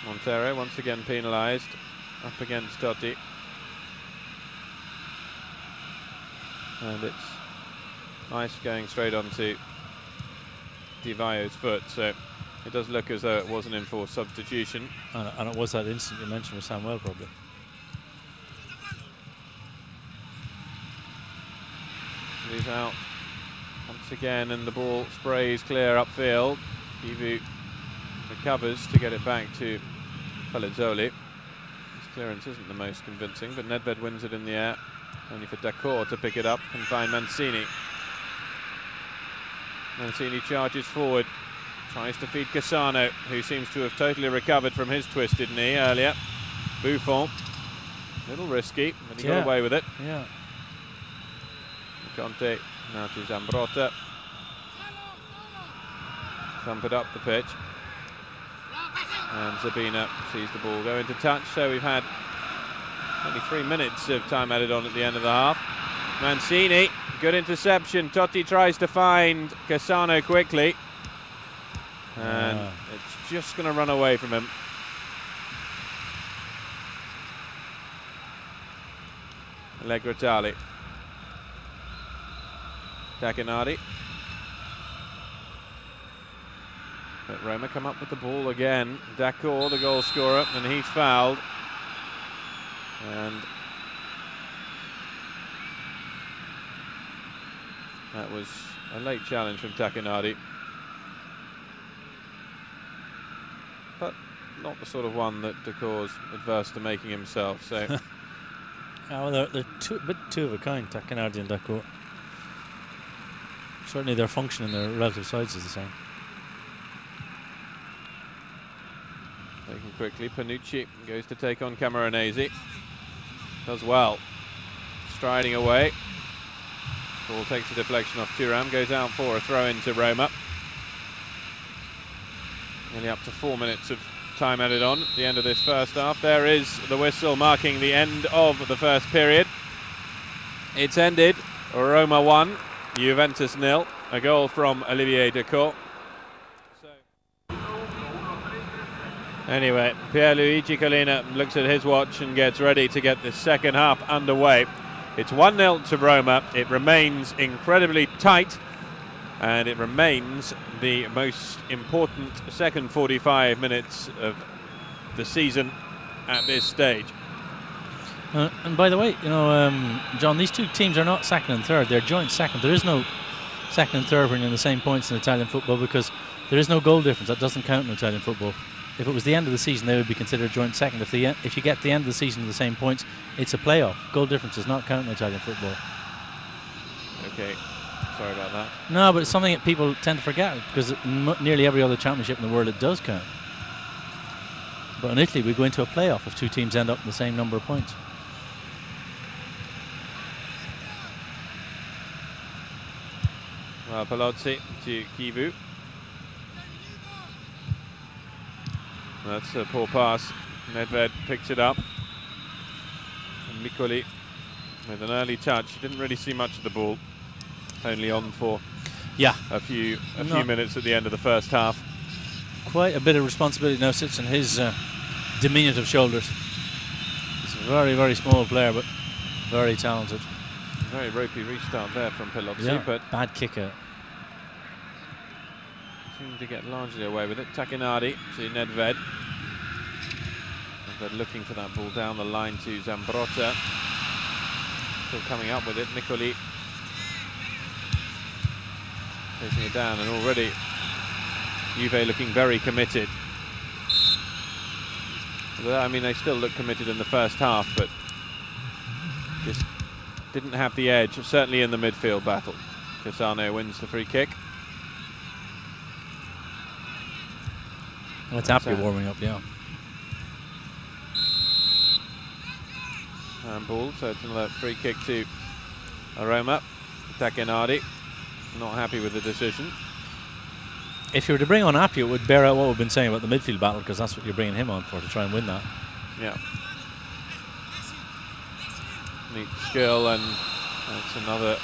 Montero once again penalised, up against Totti. And it's nice going straight onto Di Vaio's foot, so it does look as though it was an enforced substitution. And it was that instant you mentioned with Samuel, probably. He's out once again, and the ball sprays clear upfield. Kivu recovers to get it back to Palazzoli. His clearance isn't the most convincing, but Nedved wins it in the air, only for Dacor to pick it up and find Mancini. Mancini charges forward, tries to feed Cassano, who seems to have totally recovered from his twisted knee earlier. Buffon, a little risky, but he got away with it. Yeah. Conte now to Zambrotta. Thump it up the pitch. And Zabina sees the ball go into touch, so we've had only 3 minutes of time added on at the end of the half. Mancini, good interception. Totti tries to find Cassano quickly, and it's just going to run away from him. Allegretali. Tacchinardi. But Roma come up with the ball again. Dacor, the goal scorer, and he's fouled. And that was a late challenge from Tacchinardi, but not the sort of one that Dacor's adverse to making himself. So, well, they're a bit two of a kind, Tacchinardi and Dacor. Certainly their function and their relative size is the same. Taken quickly, Panucci goes to take on Camoranesi. Does well. Striding away. Ball takes a deflection off Thuram, goes out for a throw into Roma. Nearly up to 4 minutes of time added on at the end of this first half. There is the whistle marking the end of the first period. It's ended. Roma 1, Juventus 0. A goal from Olivier Dacor. Anyway, Pierluigi Collina looks at his watch and gets ready to get the second half underway. It's 1-0 to Roma. It remains incredibly tight, and it remains the most important second 45 minutes of the season at this stage. And by the way, John, these two teams are not second and third. They're joint second. There is no second and third when you're in the same points in Italian football, because there is no goal difference. That doesn't count in Italian football. If it was the end of the season, they would be considered joint second. If you get the end of the season with the same points, it's a playoff. Goal difference does not count in Italian football. Okay, sorry about that. No, but it's something that people tend to forget, because in nearly every other championship in the world it does count. But in Italy, we go into a playoff if two teams end up with the same number of points. Well, Palozzi to Kivu. That's a poor pass. Nedved picks it up. And Micheli with an early touch. He didn't really see much of the ball, only on for a few minutes at the end of the first half. Quite a bit of responsibility now sits on his diminutive shoulders. He's a very, very small player, but very talented. Very ropey restart there from Pelozzi, but bad kicker. Seemed to get largely away with it. Takinardi to Nedved. Nedved looking for that ball down the line to Zambrotta. Still coming up with it. Nicoli chasing it down, and already Juve looking very committed. I mean, they still look committed in the first half, but just didn't have the edge, certainly in the midfield battle. Cassano wins the free kick. Well, it's Appiah warming up, Handball, so it's another free kick to Roma. Takinardi not happy with the decision. If you were to bring on Appiah, it would bear out what we've been saying about the midfield battle, because that's what you're bringing him on for, to try and win that. Yeah. Neat skill, and that's another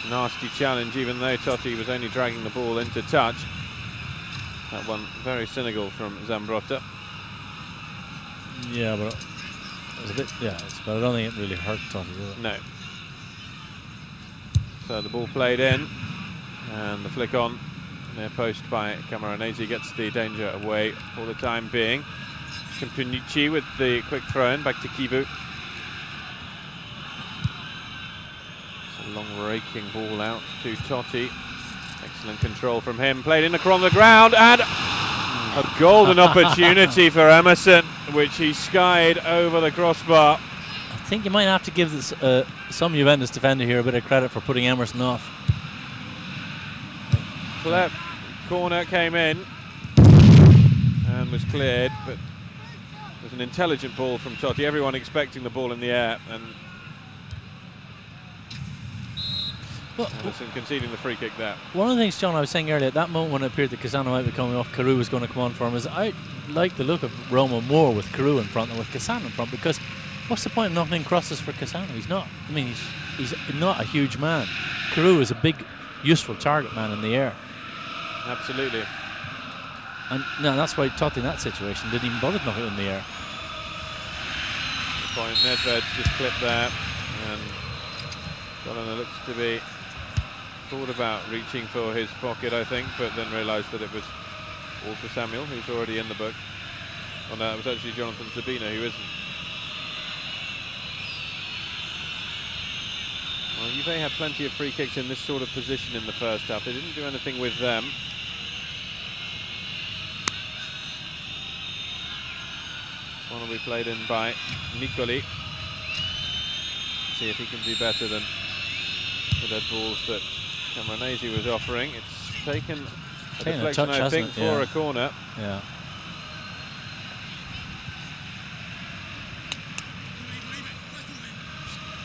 nasty challenge, even though Totti was only dragging the ball into touch. That one very cynical from Zambrotta. Yeah, but it was a bit, but I don't think it really hurt Totti, did it? No. So the ball played in, and the flick on near post by Camoranesi gets the danger away for the time being. Campunici with the quick throw in back to Kivu. It's a long raking ball out to Totti. Excellent control from him. Played in across the ground, and a golden opportunity for Emerson, which he skied over the crossbar. I think you might have to give this, some Juventus defender here a bit of credit for putting Emerson off. Corner came in and was cleared, but it was an intelligent ball from Totti. Everyone expecting the ball in the air, and Emerson conceding the free kick there. One of the things, John, I was saying earlier, at that moment when it appeared that Cassano might be coming off, Carew was going to come on for him, is I like the look of Roma more with Carew in front than with Cassano in front, because what's the point of knocking in crosses for Cassano? He's not, I mean, he's not a huge man. Carew is a big, useful target man in the air. Absolutely. And no, that's why Totti in that situation didn't even bother knocking it in the air. Good point. Nedved just clipped there, and Dolina looks to be thought about reaching for his pocket, I think, but then realised that it was Walter Samuel, who's already in the book. Oh no, it was actually Jonathan Sabina, who isn't. Well, Juve had plenty of free kicks in this sort of position in the first half. They didn't do anything with them. This one will be played in by Nicoli. See if he can do better than the dead balls that Camoranesi was offering. It's taken a deflection, I think, for a corner. Yeah.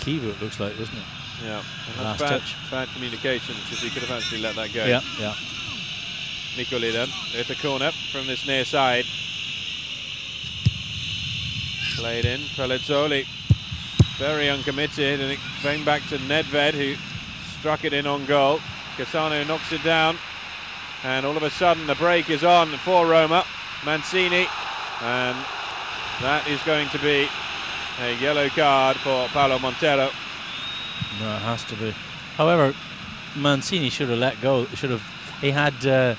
Kivu, it looks like, doesn't it? Yeah, and that's bad communication, because he could have actually let that go. Yeah, yeah. Nicoli then, at the corner from this near side. Played in, Pellizzoli, very uncommitted, and it came back to Nedved, who struck it in on goal. Cassano knocks it down, and all of a sudden the break is on for Roma. Mancini, and that is going to be a yellow card for Paolo Montero. No, it has to be. However, Mancini should have let go. He had, I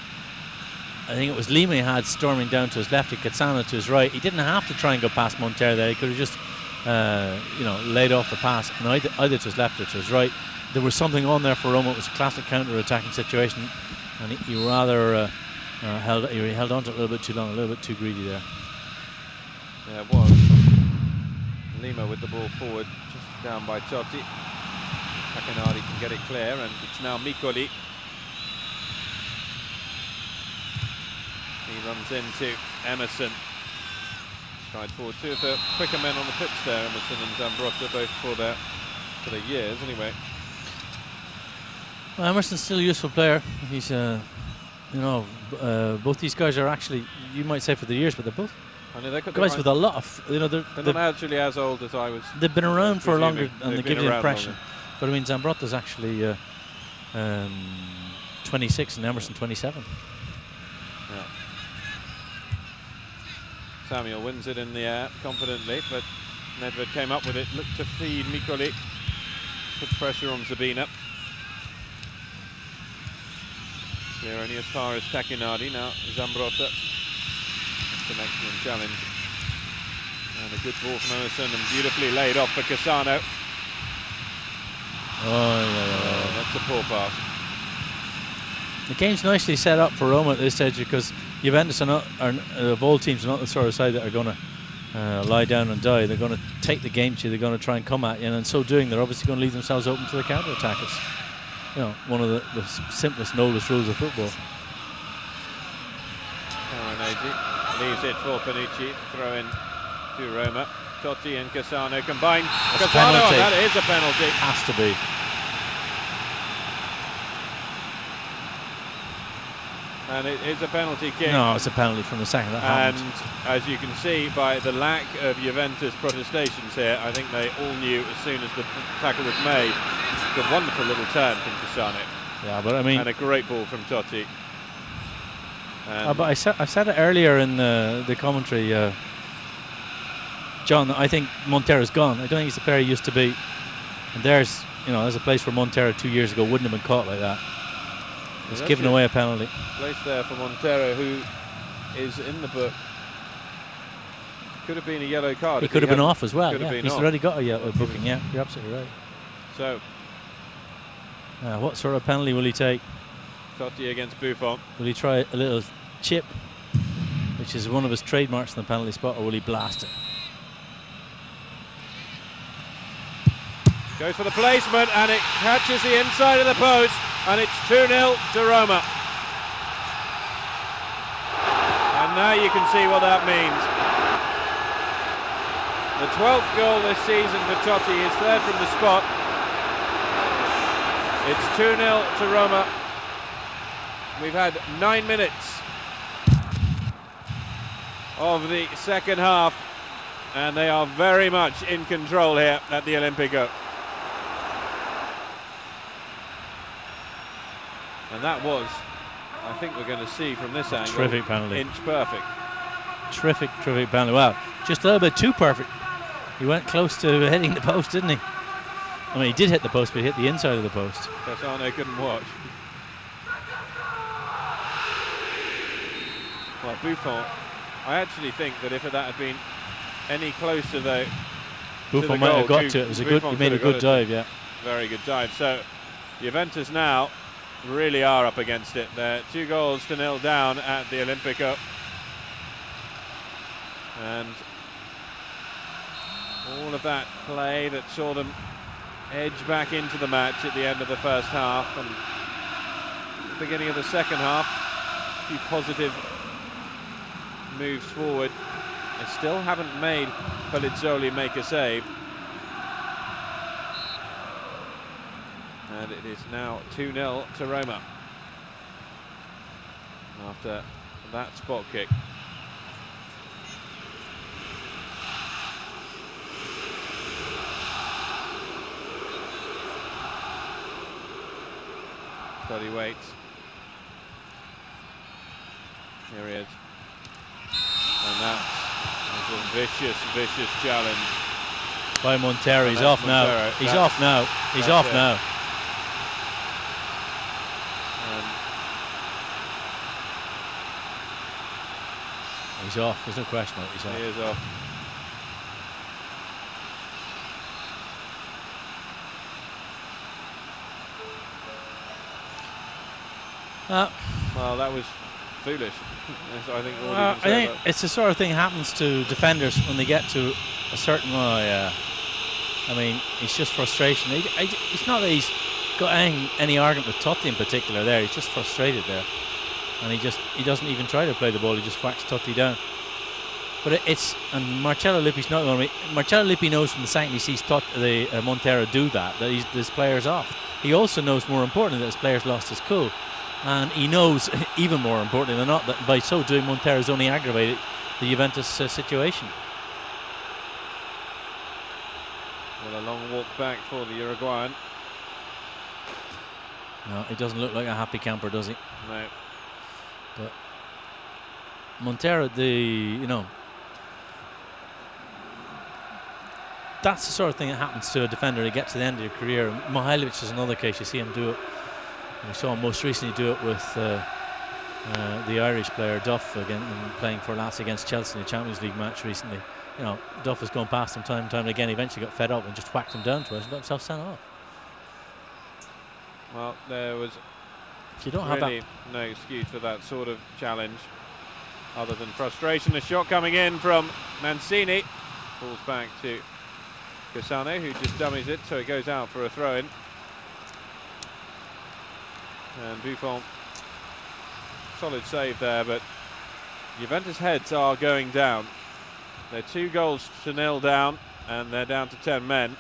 think it was Lima he had storming down to his left, and Cassano to his right. He didn't have to try and go past Montero there. He could have just, laid off the pass, and either to his left or to his right. There was something on there for Roma. It was a classic counter-attacking situation, and he rather held on to it a little bit too long, a little bit too greedy there. Yeah, it was. Lima with the ball forward, just down by Totti. Takinardi can get it clear, and it's now Nicoli. He runs into Emerson. Stride forward. Two of the quicker men on the pitch there, Emerson and Zambrotta, both for their years anyway. Well, Emerson's still a useful player. He's, both these guys are actually, you might say for the years, but they're both I mean, guys with a lot of, they're not actually as old as I was. They've been around for longer, and they give the impression. Longer. But I mean, Zambrotta's actually 26 and Emerson 27. Yeah. Samuel wins it in the air confidently, but Nedved came up with it, looked to feed Mikulik, put pressure on Zabina. Clear only as far as Takinadi, now Zambrotta. That's an excellent challenge. And a good ball from Emerson, and beautifully laid off for Cassano. Oh, yeah. That's a poor pass. The game's nicely set up for Roma at this stage, because Juventus are of all teams, are not the sort of side that are going to lie down and die. They're going to take the game to you. They're going to try and come at you, and in so doing, they're obviously going to leave themselves open to the counter-attack. It's, one of the simplest and oldest rules of football. Caranesi leaves it for Panucci. Throw in to Roma. Totti and Cassano combine. Cassano, that is a penalty. Has to be. And it is a penalty kick. No, it's a penalty from the second. That happened. As you can see by the lack of Juventus protestations here, I think they all knew as soon as the tackle was made. It's a wonderful little turn from Cassano. Yeah, but I mean, and a great ball from Totti. But I said it earlier in the commentary, John. I think Montero's gone. I don't think he's the player he used to be. And there's a place where Montero 2 years ago wouldn't have been caught like that. He's given away a penalty. Place there for Montero, who is in the book. Could have been a yellow card. He could have been off as well. Yeah. He's off. already got a yellow booking. Yeah, you're absolutely right. So, what sort of penalty will he take? Totti against Buffon. Will he try a little chip, which is one of his trademarks in the penalty spot, or will he blast it? Goes for the placement, and it catches the inside of the post, and it's 2-0 to Roma. And now you can see what that means. The 12th goal this season for Totti, his third from the spot. It's 2-0 to Roma. We've had 9 minutes of the second half, and they are very much in control here at the Olimpico. And that was, I think we're going to see from this angle, terrific penalty. Inch perfect. Terrific penalty. Wow, just a little bit too perfect. He went close to hitting the post, didn't he? I mean, he did hit the post, but he hit the inside of the post. Cassano couldn't watch. Well, Buffon, I actually think that if that had been any closer, though, Buffon might have got to it. It was a good. He made a good dive, yeah. Very good dive. So, Juventus now really are up against it. They're 2-0 down at the Olimpico. And all of that play that saw them edge back into the match at the end of the first half and the beginning of the second half, a few positive moves forward. They still haven't made Pelizzoli make a save. And it is now 2-0 to Roma after that spot kick. Totti waits. Here he is. And that is a vicious challenge. By Montero. He's off now. He's off now. He's off now. He's off. There's no question about it. He's off. He is off. Well, that was foolish. I think it's the sort of thing that happens to defenders when they get to a certain. Oh yeah. I mean, it's just frustration. It's not that he's got any argument with Totti in particular. There, he's just frustrated there, and he doesn't even try to play the ball. He just whacks Totti down. But and Marcello Lippi's not going to. Marcello Lippi knows from the second he sees Montero do that his player's off. He also knows, more importantly, that his player's lost his cool. And he knows, even more importantly than not, that by so doing, Montero's only aggravated the Juventus situation. Well, a long walk back for the Uruguayan. No, he doesn't look like a happy camper, does he? No. But Montero, that's the sort of thing that happens to a defender. He gets to the end of your career. Mihailovic is another case. You see him do it. We saw him most recently do it with the Irish player Duff again, and playing for Lazio against Chelsea in a Champions League match recently. You know, Duff has gone past him time and time again. He eventually got fed up and just whacked him down to us and got himself sent off. Well, there was if you don't really have that, no excuse for that sort of challenge other than frustration. The shot coming in from Mancini falls back to Cassano, who just dummies it, so it goes out for a throw-in. And Buffon, solid save there, but Juventus heads are going down. They're 2-0 down, and they're down to 10 men.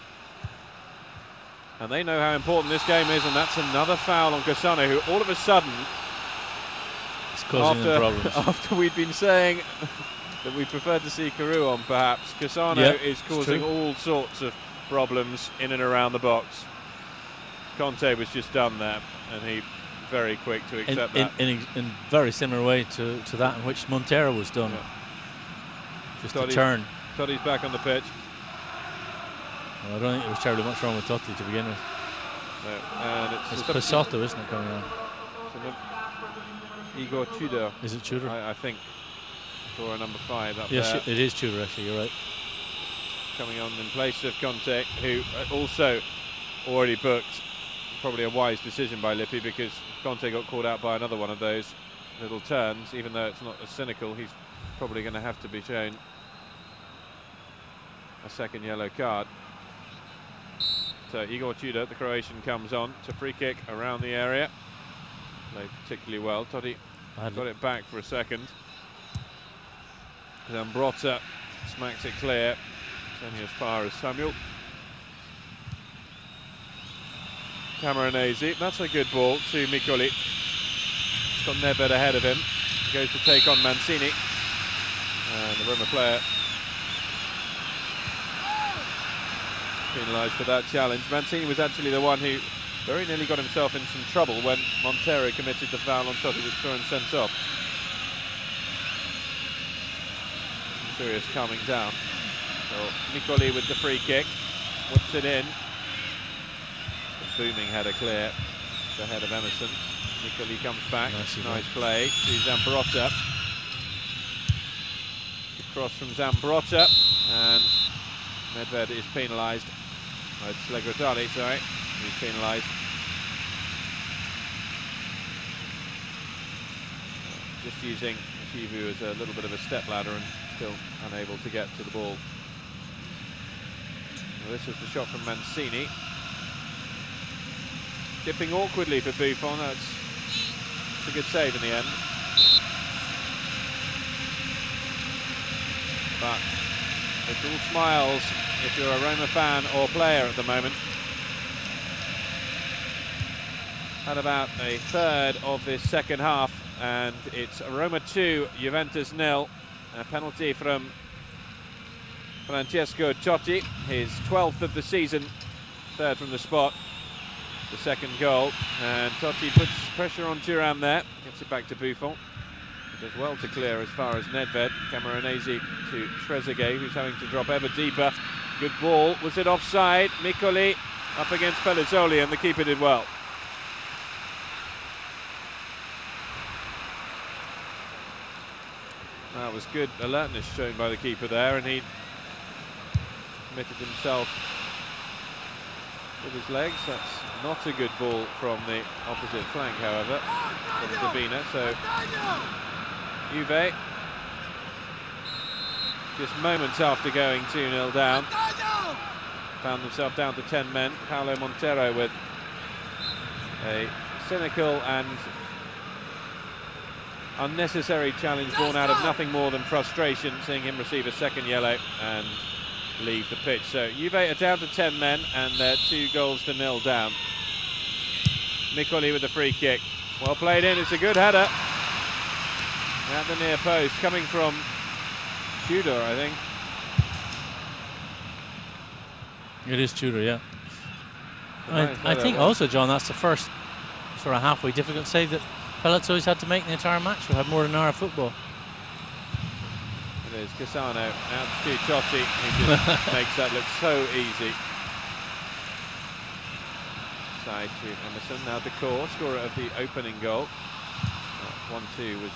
And they know how important this game is, and that's another foul on Cassano, who all of a sudden, it's causing them problems. After we'd been saying that we prefer to see Carew on, perhaps, Cassano is causing all sorts of problems in and around the box. Conte was just done there, and he very quick to accept that. In very similar way to that in which Montero was done. Yeah. Just a turn. Totti's back on the pitch. Well, I don't think there was terribly much wrong with Totti to begin with. No, and it's Pesotto, isn't it, coming on? Igor Tudor. Is it Tudor? I think. For a number 5 up yes, there. it is Tudor, actually, you're right. Coming on in place of Conte, who also already booked. Probably a wise decision by Lippi, because Conte got caught out by another one of those little turns. Even though it's not as cynical, he's probably going to have to be shown a second yellow card. So Igor Tudor, the Croatian, comes on. It's a free kick around the area. Played particularly well. Totti got it back for a second. Zambrotta smacks it clear. It's only as far as Samuel. Camoranesi, that's a good ball to Miccoli. He's got Nedved ahead of him. He goes to take on Mancini. And the Roma player penalised for that challenge. Mancini was actually the one who very nearly got himself in some trouble when Montero committed the foul on Totti, which saw him sent off. Some serious calming down. So Miccoli with the free kick, whips it in. Booming header clear, the head of Emerson. Miccoli comes back, nice play to Zambrotta. Cross from Zambrotta, and Nedved is penalised. Oh, it's Legratani, sorry, he's penalised. Just using Chivu as a little bit of a stepladder and still unable to get to the ball. Well, this is the shot from Mancini. Dipping awkwardly for Buffon. That's a good save in the end. But it's all smiles if you're a Roma fan or player at the moment. At about a third of this second half, and it's Roma 2, Juventus 0. A penalty from Francesco Totti, his 12th of the season, third from the spot. The second goal, and Totti puts pressure on Thuram there, gets it back to Buffon. He does well to clear as far as Nedved. Camoranesi to Trezeguet, who's having to drop ever deeper. Good ball, was it offside? Miccoli up against Pellizzoli, and the keeper did well. That was good alertness shown by the keeper there, and he committed himself with his legs. That's not a good ball from the opposite flank, however, from Zabina. So Juve, just moments after going 2-0 down, found themselves down to 10 men. Paulo Montero with a cynical and unnecessary challenge born out of nothing more than frustration, seeing him receive a second yellow and leave the pitch. So Juve are down to 10 men, and they're 2-0 down. Miccoli with the free kick. Well played in, it's a good header. At the near post, coming from Tudor, I think. It is Tudor, yeah. I think also, John, that's the first sort of halfway difficult save that Palazzo's had to make in the entire match. We'll have more than an hour of football. It is Cassano out to Totti, who just makes that look so easy. Side to Emerson, now Decor, scorer of the opening goal. 1-2 was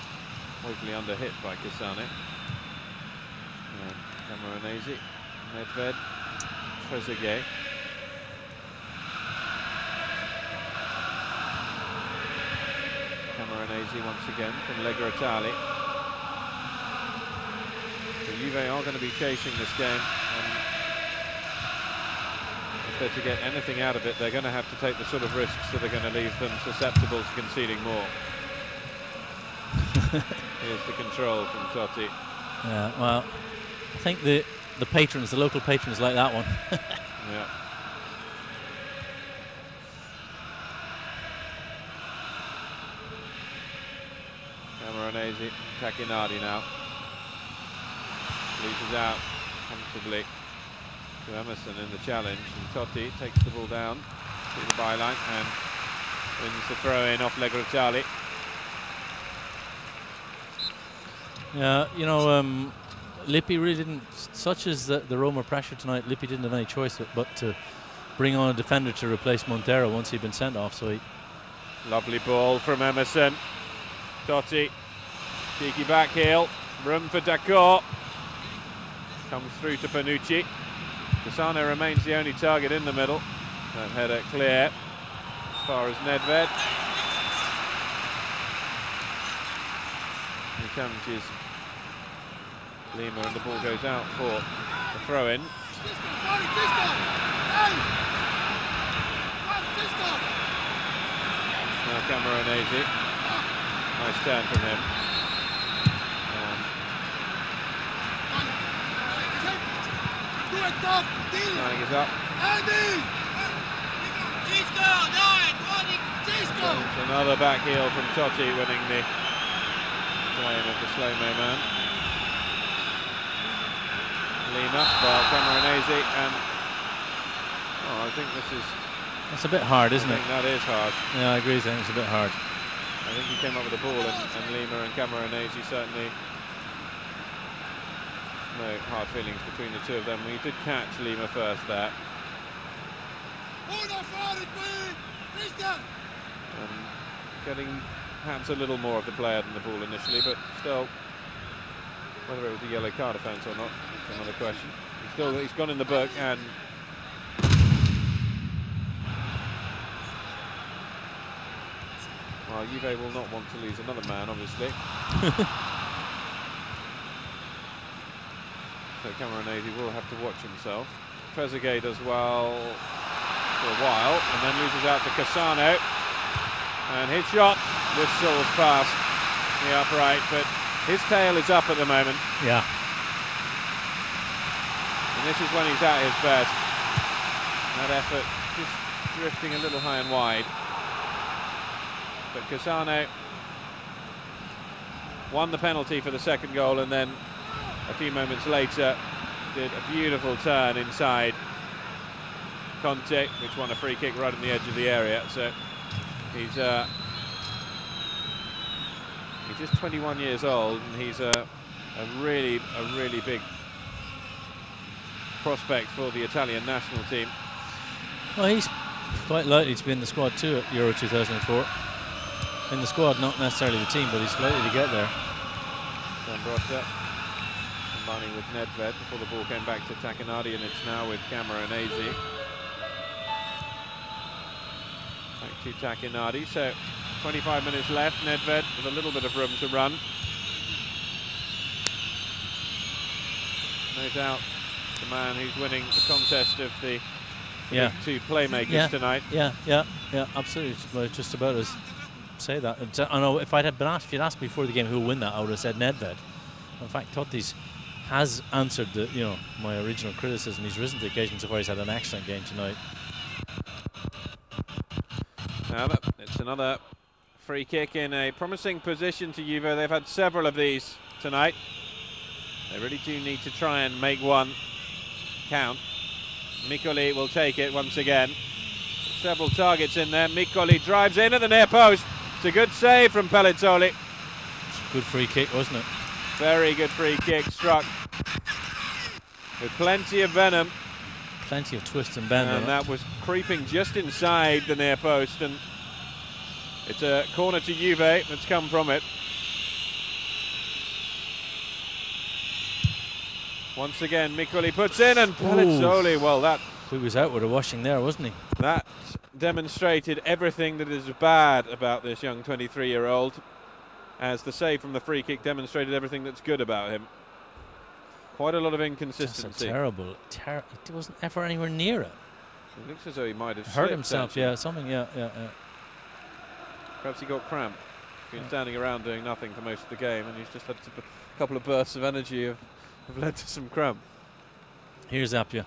woefully under hit by Cassano. Camoranesi, Nedved, Trezeguet. Camoranesi once again from Legratali. So Juve are going to be chasing this game, and if they're to get anything out of it, they're going to have to take the sort of risks that are going to leave them susceptible to conceding more. Here's the control from Totti. Yeah, well, I think the patrons, the local patrons, like that one. Yeah. Camoranesi, Tacchinardi now. Leases out comfortably to Emerson in the challenge, and Totti takes the ball down to the byline and wins the throw-in off Legratali. Yeah, you know, Lippi really didn't, such as the Roma pressure tonight, Lippi didn't have any choice but to bring on a defender to replace Montero once he'd been sent off. So Lovely ball from Emerson. Totti, cheeky back heel, room for Decor. Comes through to Panucci. Cassano remains the only target in the middle. That header clear as far as Nedved. He challenges Lima and the ball goes out for the throw-in. Now Camoranesi. Nice turn from him. Flying is up. It's another back heel from Totti, winning the claim of the slow-mo man. Lima, well, Camoranesi, and I think that's a bit hard, isn't it? That is hard. Yeah, I agree. I think it's a bit hard. I think he came up with the ball, and Lima and Camoranesi certainly. No hard feelings between the two of them. We did catch Lima first there. Getting perhaps a little more of the player than the ball initially, but still, whether it was a yellow card offence or not, that's another question. He's gone in the book, and well, Juve will not want to lose another man, obviously. So Camoranesi will have to watch himself. Trezeguet does well for a while, and then loses out to Cassano. And his shot whistles past the upright, but his tail is up at the moment. Yeah. And this is when he's at his best. That effort just drifting a little high and wide. But Cassano won the penalty for the second goal, and then a few moments later did a beautiful turn inside Conte, which won a free kick right on the edge of the area. So he's just 21 years old, and he's a really big prospect for the Italian national team. Well, he's quite likely to be in the squad too at Euro 2004. In the squad, not necessarily the team, but he's likely to get there. Zambrotta combining with Nedved before the ball came back to Tacchinardi, and it's now with Camoranesi. Back to Tacchinardi, so 25 minutes left. Nedved with a little bit of room to run. No doubt the man who's winning the contest of the two playmakers tonight. Yeah, absolutely. I was just about to say that. I know if you'd asked me before the game who would win that, I would have said Nedved. In fact, Totti's has answered my original criticism. He's risen to the occasion so far. He's had an excellent game tonight. Now it's another free kick in a promising position to Juve. They've had several of these tonight. They really do need to try and make one count. Miccoli will take it once again. Several targets in there. Miccoli drives in at the near post. It's a good save from Pellizzoli. It's a good free kick, wasn't it? Very good free kick struck with plenty of venom. Plenty of twist and bend. And that was creeping just inside the near post, and it's a corner to Juve that's come from it. Once again, Miccoli puts in, and Pellizzoli, well, that... He was out with a washing there, wasn't he? That demonstrated everything that is bad about this young 23-year-old, as the save from the free kick demonstrated everything that's good about him. Quite a lot of inconsistency. That's a terrible, he wasn't ever anywhere near it. It looks as though he might have hurt slipped, himself, actually. yeah, something, yeah. Perhaps he got cramp. He's been standing around doing nothing for most of the game, and he's just had a couple of bursts of energy have led to some cramp. Here's Appia.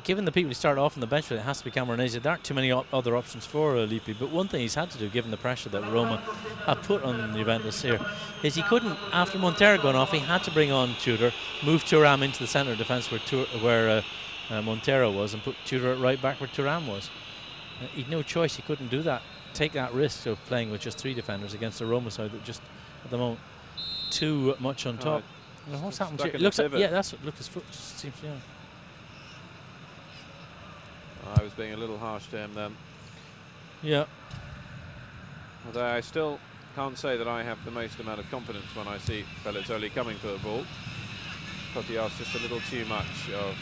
Given the people who start off on the bench with, it has to be Camoranesi. There aren't too many other options for Lippi, but one thing he's had to do, given the pressure that Roma have put on Juventus here, is he couldn't, after Montero going off, he had to bring on Tudor, move Thuram into the centre of defence where Montero was, and put Tudor right back where Thuram was. He'd no choice, he couldn't do that, take that risk of playing with just 3 defenders against the Roma side that just, at the moment, too much on top. What's happened to it? Looks like, yeah, that's what, look, his foot seems, yeah. I was being a little harsh to him then. Yeah. Although I still can't say that I have the most amount of confidence when I see Pellizzoli coming for the ball. Totti asked just a little too much of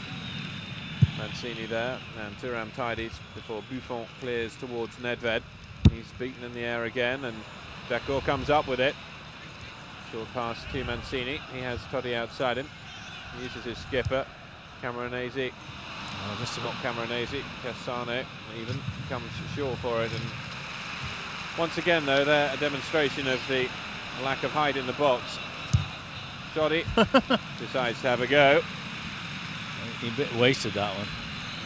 Mancini there, and Thuram tidies before Buffon clears towards Nedved. He's beaten in the air again, and Beccor comes up with it. Short pass to Mancini. He has Totti outside him. He uses his skipper, Camoranesi. Just not Camoranesi, Cassano even comes short for it, and once again though they're a demonstration of the lack of height in the box. Totti decides to have a go. He a bit wasted that one.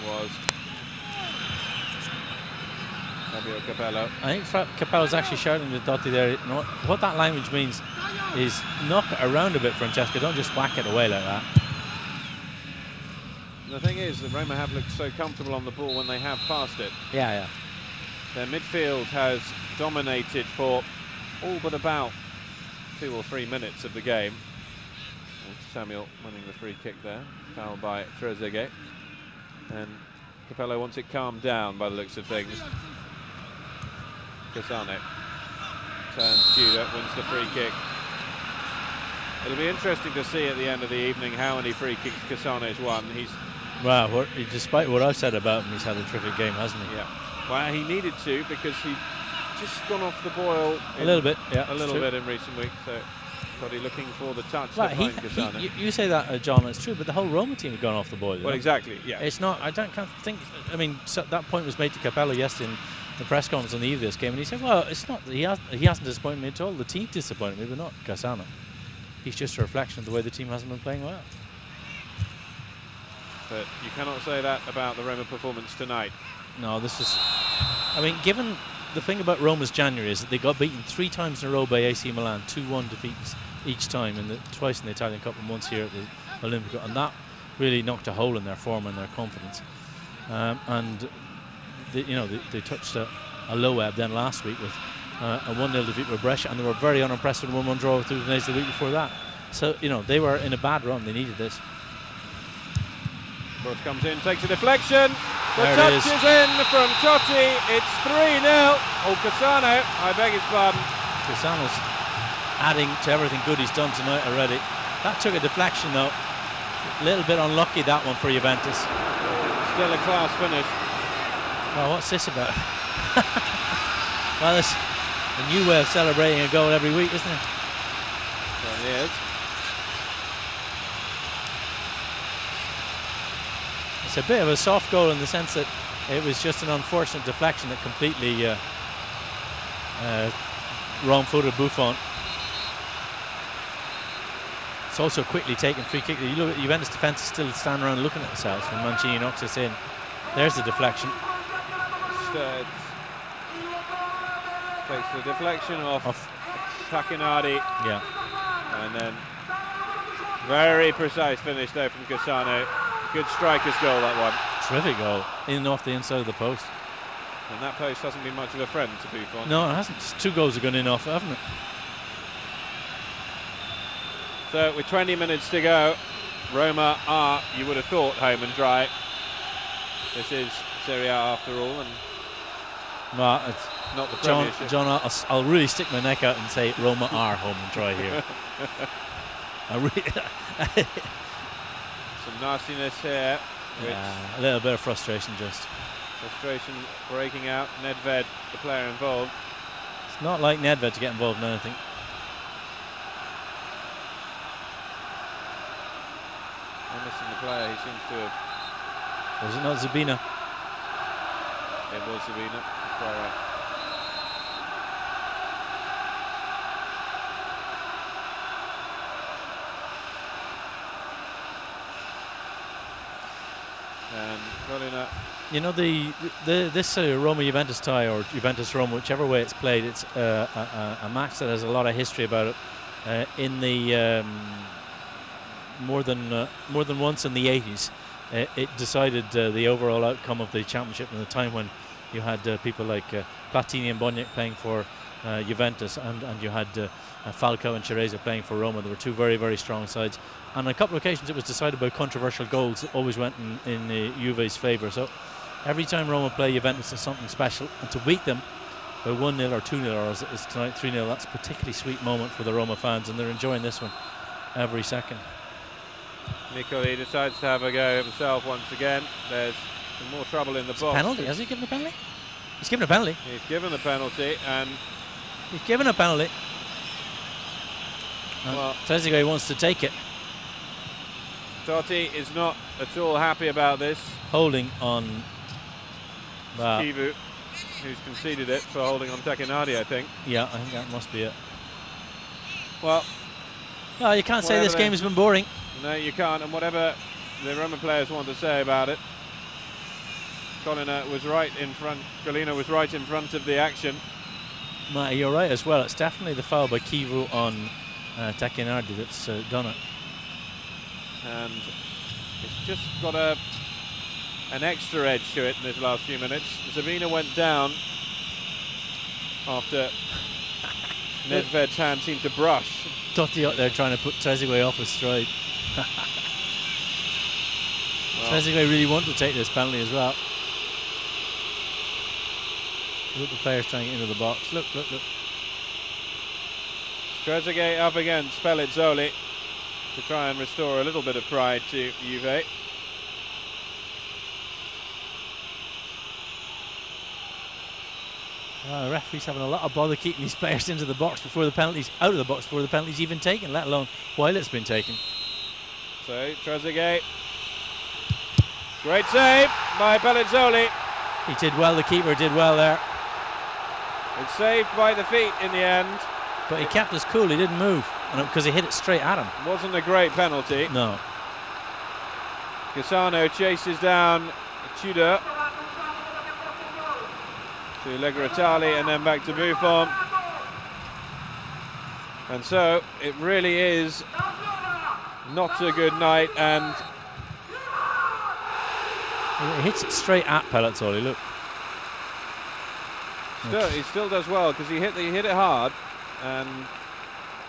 Was Fabio Capello. I think Capello's actually shouting to Totti there. What that language means is knock it around a bit, Francesco, don't just whack it away like that. The thing is that Roma have looked so comfortable on the ball when they have passed it. Yeah. Their midfield has dominated for all but about 2 or 3 minutes of the game. Samuel winning the free kick there, foul by Trezeguet. And Capello wants it calmed down by the looks of things. Cassano turns Tudor, wins the free kick. It'll be interesting to see at the end of the evening how many free kicks Cassano's won. Wow, despite what I've said about him, he's had a terrific game, hasn't he? Yeah. Well, he needed to, because he'd just gone off the boil a little bit, yeah, a little bit in recent weeks. So, Totti looking for the touch to find Cassano. You say that, John, it's true, but the whole Roma team have gone off the boil. Well, exactly, yeah. It's not. Can't think. I mean, so that point was made to Capello yesterday in the press conference on the eve of this game, and he said, "Well, it's not. He hasn't disappointed me at all. The team disappointed me, but not Cassano. He's just a reflection of the way the team hasn't been playing well." But you cannot say that about the Roma performance tonight. No, this is... I mean, given the thing about Roma's January is that they got beaten 3 times in a row by AC Milan, 2-1 defeats each time, and twice in the Italian Cup and once here at the Olympico, and that really knocked a hole in their form and their confidence. And they touched a low ebb then last week with a 1-0 defeat with Brescia, and they were very unimpressed with a 1-1 draw with Udinese the week before that. So, they were in a bad run. They needed this. Cross comes in, takes a deflection. The touch is in from Totti. It's 3-0. Oh, Cassano, I beg his pardon. Cassano's adding to everything good he's done tonight already. That took a deflection though. A little bit unlucky, that one for Juventus. Still a class finish. Well, what's this about? Well, it's a new way of celebrating a goal every week, isn't it? Certainly is. It's a bit of a soft goal in the sense that it was just an unfortunate deflection that completely wrong-footed Buffon. It's also a quickly taken free kick. You look at Juventus defence is still standing around looking at themselves when Mancini knocks this in. There's the deflection. Takes the deflection off Tacchinardi. Yeah. And then very precise finish there from Cassano. Good striker's goal, that one. Terrific goal, in and off the inside of the post. And that post hasn't been much of a friend to Buffon. No, it hasn't. 2 goals have gone in off, haven't it? So with 20 minutes to go, Roma are, you would have thought, home and dry. This is Serie A after all, and well, it's not the Premiership. John, I'll really stick my neck out and say Roma are home and dry here. Some nastiness here. Yeah, a little bit of frustration just. Frustration breaking out. Nedved, the player involved. It's not like Nedved to get involved in anything. They're missing the player who seems to have... Was it not Zabina? It was Zabina, that's quite right. And Colina. You know, this Roma-Juventus tie, or Juventus-Roma, whichever way it's played, it's a match that has a lot of history about it. In the more than once in the 80s, it decided the overall outcome of the championship in the time when you had people like Platini and Boniek playing for Juventus, and you had Falcao and Ceresa playing for Roma. There were 2 very, very strong sides. And on a couple of occasions it was decided by controversial goals that always went in Juve's favour. So every time Roma play Juventus is something special, and to beat them by 1-0 or 2-0, or as it is tonight 3-0, that's a particularly sweet moment for the Roma fans, and they're enjoying this one every second. Nicoli decides to have a go himself once again. There's some more trouble in the box. Penalty? Has he given a penalty? He's given a penalty. He's given a penalty, and he's given a penalty. Well, Trezeguet wants to take it. Totti is not at all happy about this. Holding on Kivu, who's conceded it for holding on Takenadi, I think. Yeah, I think that must be it. Well, no, you can't say this game has been boring. No, you can't, and whatever the Roman players want to say about it, Colina was right in front. Colina was right in front of the action. Matty, you're right as well. It's definitely the foul by Kivu on Takenardi that's done it. And it's just got an extra edge to it in this last few minutes. Zabina went down after Nedved's hand seemed to brush. Totti out there trying to put Trezeguet off his stride. Well, Trezeguet really wanted to take this penalty as well. Look, the players trying to get into the box. Look. Trezeguet up against Spalletti to try and restore a little bit of pride to Juve. The referee's having a lot of bother keeping these players into the box before the penalties, out of the box before the penalty's even taken, let alone while it's been taken. So Trezeguet, great save by Pellizzoli. He did well, the keeper did well there. It's saved by the feet in the end. But he kept his cool, he didn't move, because he hit it straight at him. Wasn't a great penalty. No. Cassano chases down Tudor to Legratali and then back to Buffon. And so it really is not a good night, and he hits it straight at Pellizzoli, look. He still does well because he hit it hard. And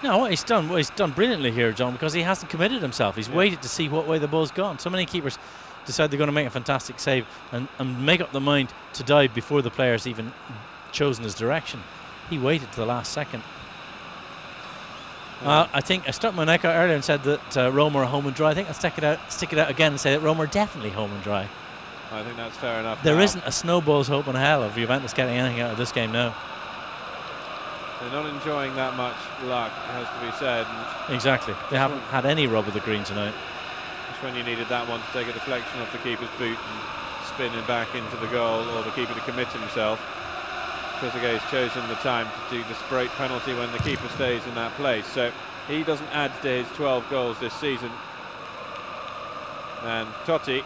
no, what he's done brilliantly here, John, because he hasn't committed himself. He's waited to see what way the ball's gone. So many keepers decide they're going to make a fantastic save and make up their mind to dive before the player's even chosen his direction. He waited to the last second. I think I stuck my neck out earlier and said that Roma are home and dry. I think I'll stick it out again and say that Roma are definitely home and dry. I think that's fair enough. There isn't a snowball's hope in hell of Juventus getting anything out of this game now. They're not enjoying that much luck, it has to be said. And exactly. They haven't had any rub of the green tonight. Just when you needed that one to take a deflection off the keeper's boot and spin it back into the goal, or the keeper to commit himself. Trezeguet's chosen the time to do the straight penalty when the keeper stays in that place. So he doesn't add to his 12 goals this season. And Totti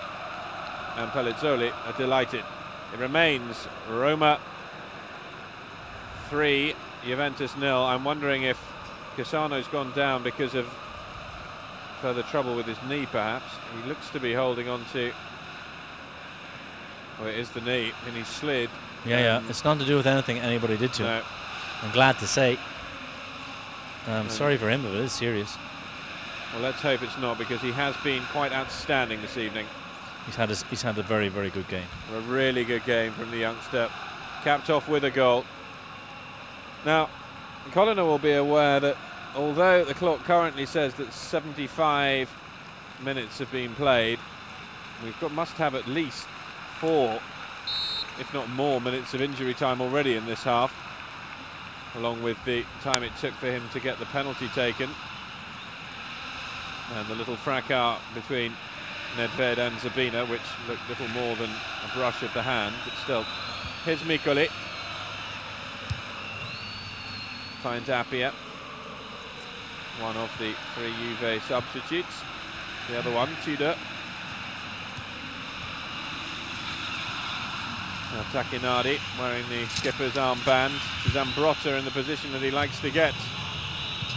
and Pellizzoli are delighted. It remains Roma 3, Juventus 0. I'm wondering if Cassano's gone down because of further trouble with his knee, perhaps. He looks to be holding on to, well, it is the knee, and he slid. Yeah, it's nothing to do with anything anybody did to him. No. I'm glad to say. I'm sorry for him, but it is serious. Well, let's hope it's not, because he has been quite outstanding this evening. He's had a very, very good game. A really good game from the youngster, capped off with a goal. Now, Colin will be aware that although the clock currently says that 75 minutes have been played, must have at least 4, if not more, minutes of injury time already in this half, along with the time it took for him to get the penalty taken, and the little fracas between Nedved and Zabina, which looked little more than a brush of the hand, but still. Here's Mikoli. Finds Appiah, one of the 3 Juve substitutes. The other one, Tudor. Now Takinardi wearing the skipper's armband. Zambrotta in the position that he likes to get.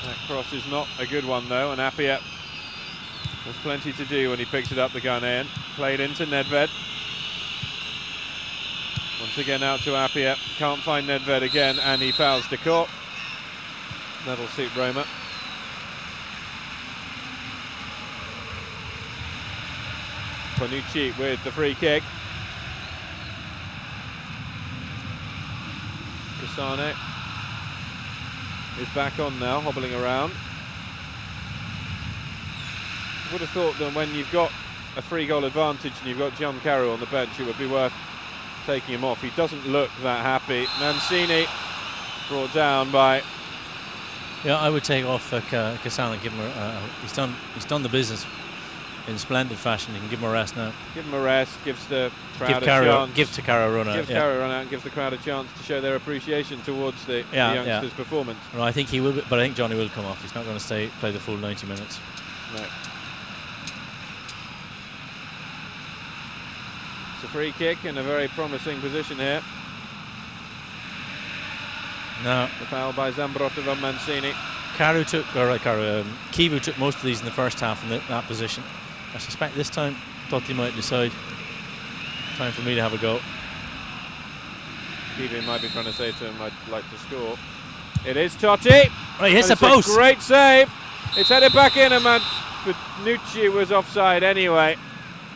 That cross is not a good one though, and Appiah has plenty to do when he picks it up, the Ghanaian. Played into Nedved. Once again out to Appiah. Can't find Nedved again, and he fouls de Court. That'll suit Roma. Bonucci with the free kick. Cassano is back on now, hobbling around. I would have thought that when you've got a 3-goal advantage and you've got John Carew on the bench, it would be worth taking him off. He doesn't look that happy. Mancini brought down by... Yeah, I would take off Cassano and give him he's done the business in splendid fashion. You can give him a rest now. Give him a rest, gives the crowd a chance. Give to Carew a run out. Give Carew a run out and gives the crowd a chance to show their appreciation towards the youngster's performance. Well, I think he will, but I think Johnny will come off. He's not going to play the full 90 minutes. No. It's a free kick in a very promising position here. No. The foul by Zambrotta on Mancini. Kivu took most of these in the first half in that position. I suspect this time Totti might decide time for me to have a go. Kivu might be trying to say to him, I'd like to score. It is Totti. Right, hits the post. Great save. It's headed back in, and Bonucci was offside anyway.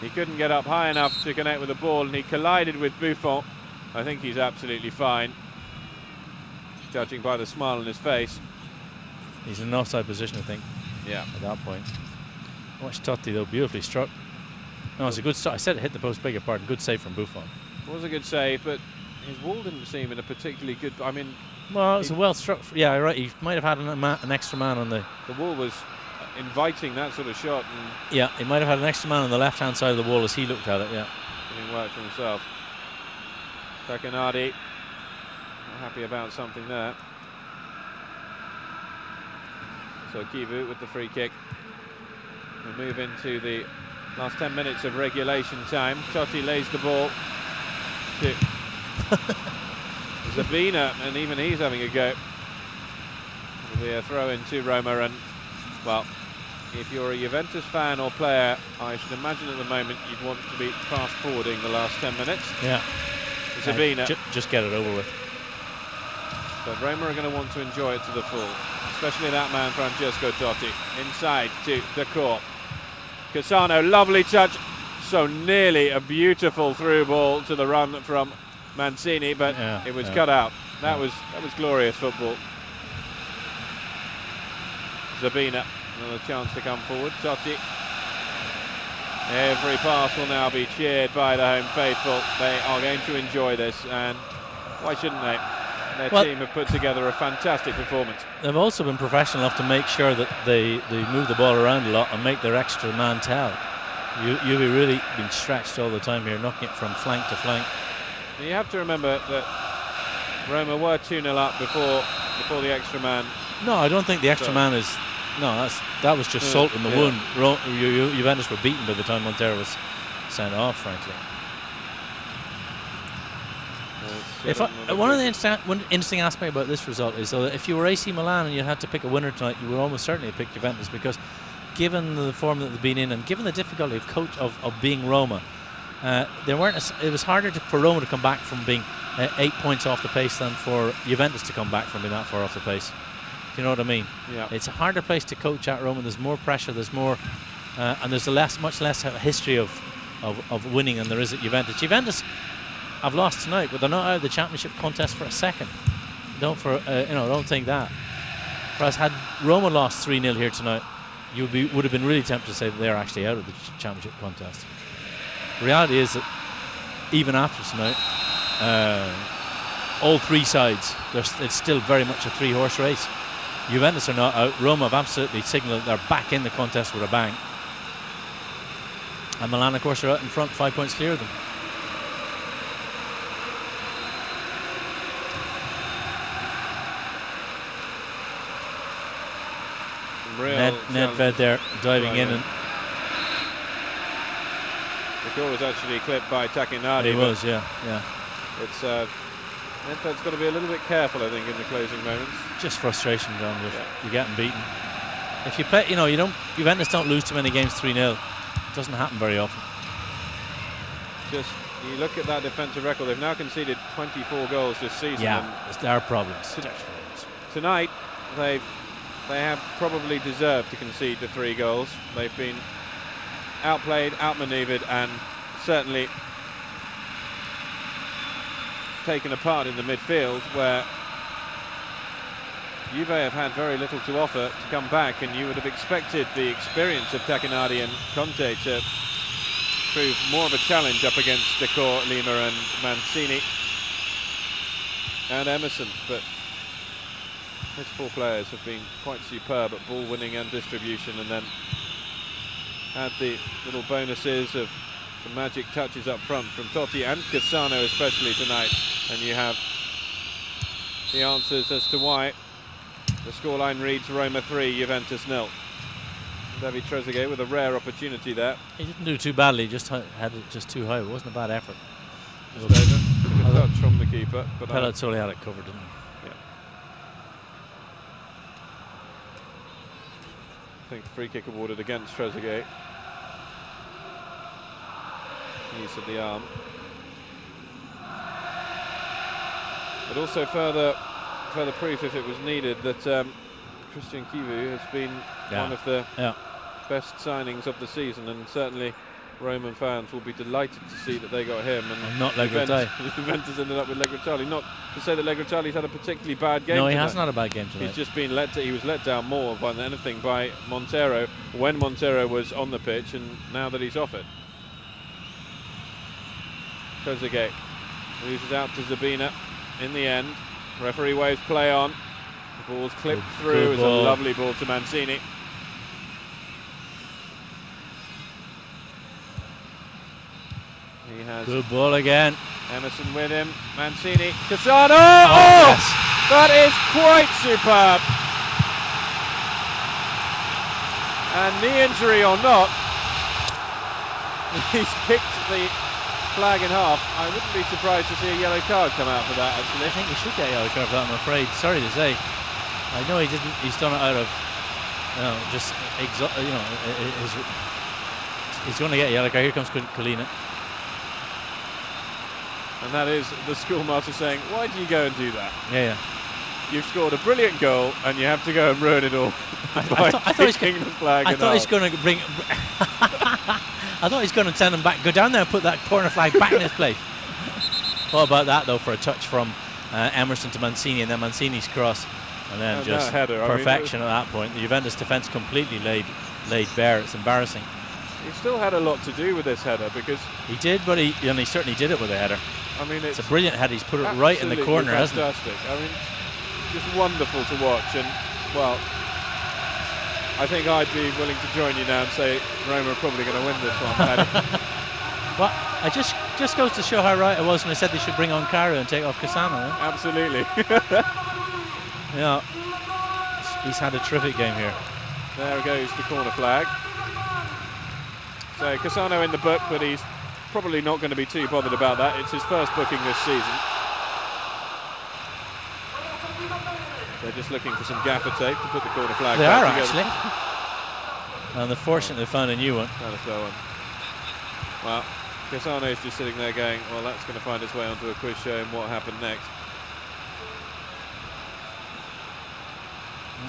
He couldn't get up high enough to connect with the ball, and he collided with Buffon. I think he's absolutely fine, judging by the smile on his face. He's in an offside position, I think. Yeah. At that point. Watch Totti though, beautifully struck. No, it's a good start. I said it hit the post, beg your pardon. Good save from Buffon. It was a good save, but his wall didn't seem in a particularly good... I mean... Well, it was a well struck... Yeah, right. He might have had an extra man on the... The wall was inviting that sort of shot. And yeah, he might have had an extra man on the left-hand side of the wall as he looked at it, yeah. Didn't work for himself. Takinardi, not happy about something there. So Kivu with the free kick. We move into the last 10 minutes of regulation time. Totti lays the ball to Zabina, and even he's having a go. It'll be a throw in to Roma, and well, if you're a Juventus fan or player, I should imagine at the moment you'd want to be fast forwarding the last 10 minutes. Yeah. Zabina. Just get it over with. But Roma are going to want to enjoy it to the full, especially that man Francesco Totti. Inside to de Court. Cassano, lovely touch. So nearly a beautiful through ball to the run from Mancini, but it was cut out. That was glorious football. Zabina, another chance to come forward. Totti. Every pass will now be cheered by the home faithful. They are going to enjoy this, and why shouldn't they? Their team have put together a fantastic performance. They've also been professional enough to make sure that they move the ball around a lot and make their extra man tell. You've really been stretched all the time here, knocking it from flank to flank. You have to remember that Roma were 2-0 up before the extra man. No, I don't think the extra man is... No, that was just salt in the wound. Juventus were beaten by the time Montero was sent off, frankly. One of the interesting aspects about this result is that if you were AC Milan and you had to pick a winner tonight, you would almost certainly have picked Juventus, because given the form that they've been in and given the difficulty of being Roma, it was harder for Roma to come back from being 8 points off the pace than for Juventus to come back from being that far off the pace. Do you know what I mean? Yeah. It's a harder place to coach at Roma. There's more pressure. There's more, and there's much less history of winning than there is at Juventus. Juventus have lost tonight, but they're not out of the championship contest for a second. Don't think that. Whereas had Roma lost 3-0 here tonight, you would have been really tempted to say that they're actually out of the championship contest. The reality is that even after tonight, all three sides, it's still very much a three-horse race. Juventus are not out. Roma have absolutely signalled they're back in the contest with a bang. And Milan, of course, are out in front, 5 points clear of them. Nedved there diving in, and the goal was actually clipped by Takinadi. He was, yeah. It's Nedved's got to be a little bit careful, I think, in the closing moments. Just frustration, John. You're getting beaten. If you play, Juventus don't lose too many games 3-0. It doesn't happen very often. Just you look at that defensive record. They've now conceded 24 goals this season. Yeah, there are problems. Tonight, they have probably deserved to concede the 3 goals. They've been outplayed, outmaneuvered, and certainly taken apart in the midfield, where Juve have had very little to offer to come back, and you would have expected the experience of Takinadi and Conte to prove more of a challenge up against Decor, Lima and Mancini and Emerson, but these 4 players have been quite superb at ball winning and distribution, and then had the little bonuses of the magic touches up front from Totti and Cassano especially tonight, and you have the answers as to why the scoreline reads Roma 3, Juventus 0. David Trezeguet with a rare opportunity there. He didn't do too badly, just had it just too high. It wasn't a bad effort. Took a touch from the keeper, but Pelletioli had it covered, didn't he? Yeah. I think free kick awarded against Trezeguet. Use of the arm. But also further proof, if it was needed, that Christian Kivu has been one of the best signings of the season, and certainly Roman fans will be delighted to see that they got him. And not Legretali. Juventus ended up with Legretali. Not to say that Legretali's had a particularly bad game. No, he tonight. hasn't had a bad game tonight. He's just been he was let down more than anything by Montero when Montero was on the pitch, and now that he's off it. Trezeguet loses out to Zabina in the end. Referee waves play on. The ball's clipped through. It's a lovely ball to Mancini. He has good ball again. Emerson with him. Mancini. Cassano! Oh! Yes. That is quite superb. And knee injury or not, he's kicked the flag in half. I wouldn't be surprised to see a yellow card come out for that, actually. I think he should get a yellow card for that, I'm afraid. Sorry to say. I know he didn't. He's done it out of, he's going to get a yellow card. Here comes Colina. And that is the schoolmaster saying, why do you go and do that? Yeah. You've scored a brilliant goal and you have to go and ruin it all by kicking the flag in half. I thought he's going to bring... I thought he's going to send him back, go down there and put that corner flag back in his place. What about that, though, for a touch from Emerson to Mancini, and then Mancini's cross, and then just perfection at that point. The Juventus defence completely laid bare. It's embarrassing. He still had a lot to do with this header, because... He did, but he certainly did it with a header. I mean, it's a brilliant header. He's put it right in the corner, hasn't he? Fantastic. I mean, just wonderful to watch, and, well... I think I'd be willing to join you now and say Roma are probably going to win this one. Well, I just goes to show how right I was when I said they should bring on Cairo and take off Cassano. Eh? Absolutely. Yeah, he's had a terrific game here. There goes the corner flag. So Cassano in the book, but he's probably not going to be too bothered about that. It's his first booking this season. They're just looking for some gaffer tape to put the corner flag They back are together. actually. And they're fortunate they found a new one. That is that one. Well, Cassano's just sitting there going, well, that's going to find its way onto a quiz showing what happened next.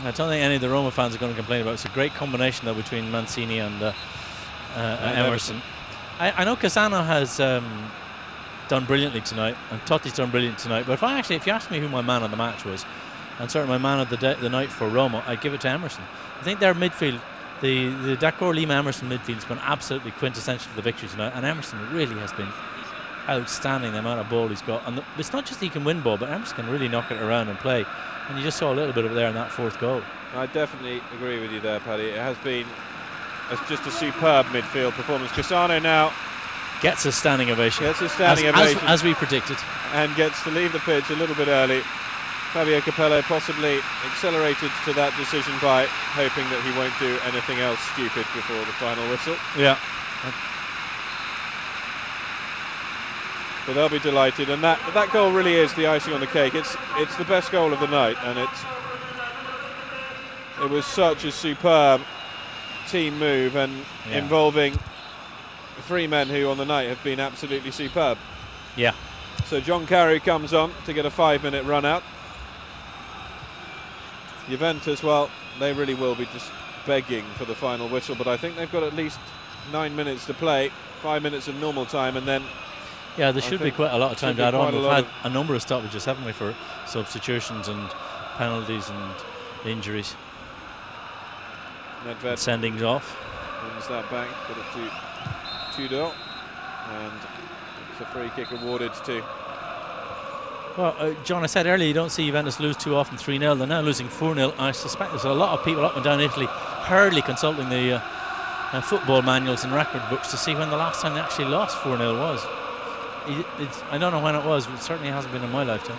I don't think any of the Roma fans are going to complain about it. It's a great combination though between Mancini and Emerson. I know Cassano has done brilliantly tonight, and Totti's done brilliantly tonight. But if you ask me who my man of the match was, and certainly my man of the night for Roma, I'd give it to Emerson. I think their midfield, the Dakor Lima Emerson midfield, has been absolutely quintessential to the victory tonight, and Emerson really has been outstanding. The amount of ball he's got, and it's not just he can win ball, but Emerson can really knock it around and play. And you just saw a little bit of it there in that fourth goal. I definitely agree with you there, Paddy. It has been just a superb midfield performance. Cassano now gets a standing ovation. Gets a standing ovation. As we predicted. And gets to leave the pitch a little bit early. Fabio Capello possibly accelerated to that decision by hoping that he won't do anything else stupid before the final whistle. Yeah. But they'll be delighted, and that goal really is the icing on the cake. It's the best goal of the night, and it was such a superb team move, and involving three men who on the night have been absolutely superb. Yeah. So John Carew comes on to get a 5-minute run out. Juventus, well, they really will be just begging for the final whistle, but I think they've got at least 9 minutes to play, 5 minutes of normal time, and then yeah, there should be quite a lot of time to add on. We've had a number of stoppages, haven't we, for substitutions and penalties and injuries. Nedved sendings off. Wins that back, put it to Tudor, and it's a free kick awarded to. Well, John, I said earlier you don't see Juventus lose too often 3-0. They're now losing 4-0. I suspect there's a lot of people up and down Italy hurriedly consulting the football manuals and record books to see when the last time they actually lost 4-0 was. I don't know when it was, but it certainly hasn't been in my lifetime.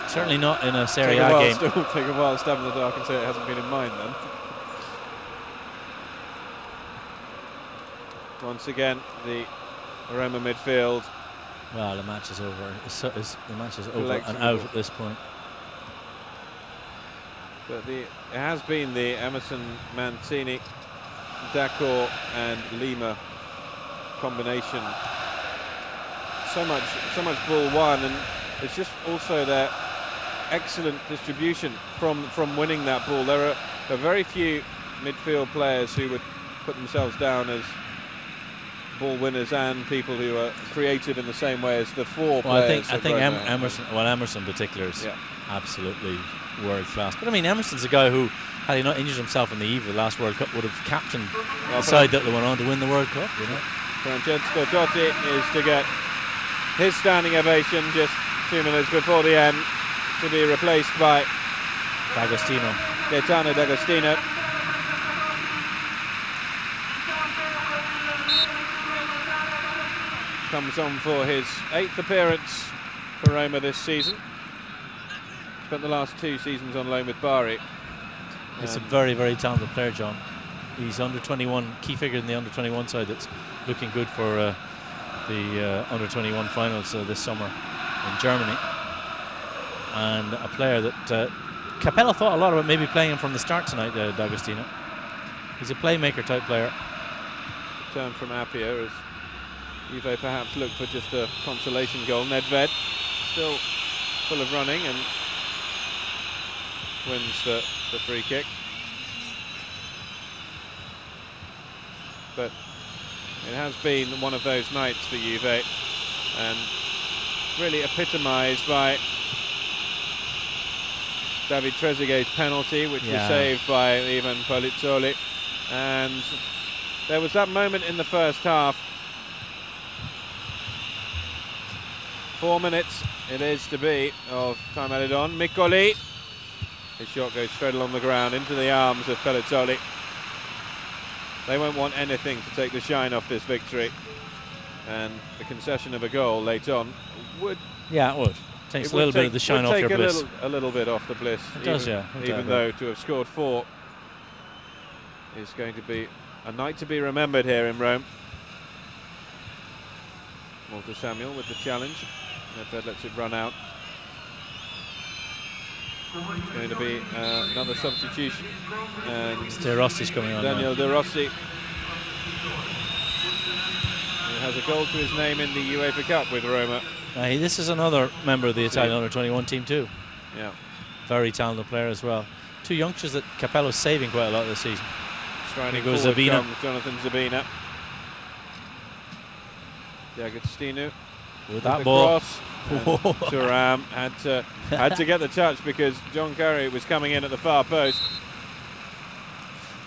Certainly not in a Serie A game. Take a while to stab in the dark and say it hasn't been in mine then. Once again, the Roma midfield. Well, the match is over. The match is over and out at this point. But it has been the Emerson, Mancini, Dakor and Lima combination. So much ball won, and it's just also their excellent distribution from winning that ball. There are very few midfield players who would put themselves down as ball winners and people who are creative in the same way as the four players. I think Emerson, well, Emerson in particular is absolutely world class. But I mean, Emerson's a guy who, had he not injured himself in the eve of the last World Cup, would have captained the side that went on to win the World Cup. You know, Francesco Totti is to get his standing ovation just 2 minutes before the end, to be replaced by D'Agostino. Gaetano D'Agostino. Comes on for his 8th appearance for Roma this season. Spent the last 2 seasons on loan with Bari. He's a very, very talented player, John. He's under 21, key figure in the under 21 side that's looking good for the under 21 finals this summer in Germany. And a player that Capello thought a lot about maybe playing him from the start tonight, D'Agostino. He's a playmaker type player. Turn from Appiah as Juve perhaps look for just a consolation goal. Nedved still full of running and wins the free kick. But it has been one of those nights for Juve, and really epitomised by David Trezeguet's penalty, which was saved by Ivan Polizzoli. And there was that moment in the first half. 4 minutes it is to be of time added on. Miccoli, his shot goes straight along the ground into the arms of Pellizzoli. They won't want anything to take the shine off this victory, and the concession of a goal late on would. Yeah, it would. Takes a little bit of the shine off your bliss. A little bit off the bliss. It does, yeah. Even though to have scored 4 is going to be a night to be remembered here in Rome. Walter Samuel with the challenge. Nedved lets it run out. It's going to be another substitution. And De Rossi's coming on. Daniel De Rossi, who has a goal to his name in the UEFA Cup with Roma. This is another member of the Italian under-21 team too. Yeah. Very talented player as well. Two youngsters that Capello's saving quite a lot this season. Striding goes forward Zabina. comes Jonathan Zabina. D'Agostino With that ball. Thuram had to get the touch because John Curry was coming in at the far post.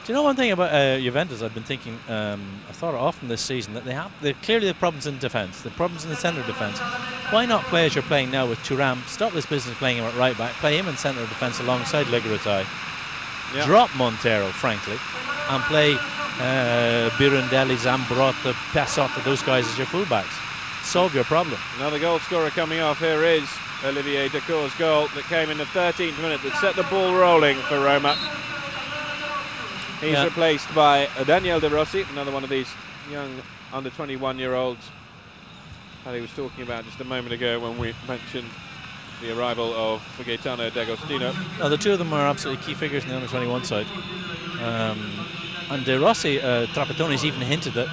Do you know one thing about Juventus? I've been thinking. I thought often this season that they clearly have problems in defence. The problems in the centre of defence. Why not play as you're playing now with Thuram? Stop this business playing him at right back. Play him in centre of defence alongside Liguritai. Yep. Drop Montero, frankly, and play Birondelli, Zambrotta, Passotta, those guys as your fullbacks. Solve your problem. Another goal scorer coming off. Here is Olivier Dacour's goal that came in the 13th minute that set the ball rolling for Roma. He's replaced by Daniel De Rossi, another one of these young under 21-year-olds that he was talking about just a moment ago when we mentioned the arrival of Gaetano D'Agostino. Now, the two of them are absolutely key figures in the under-21 side. And De Rossi, Trapattoni's even hinted that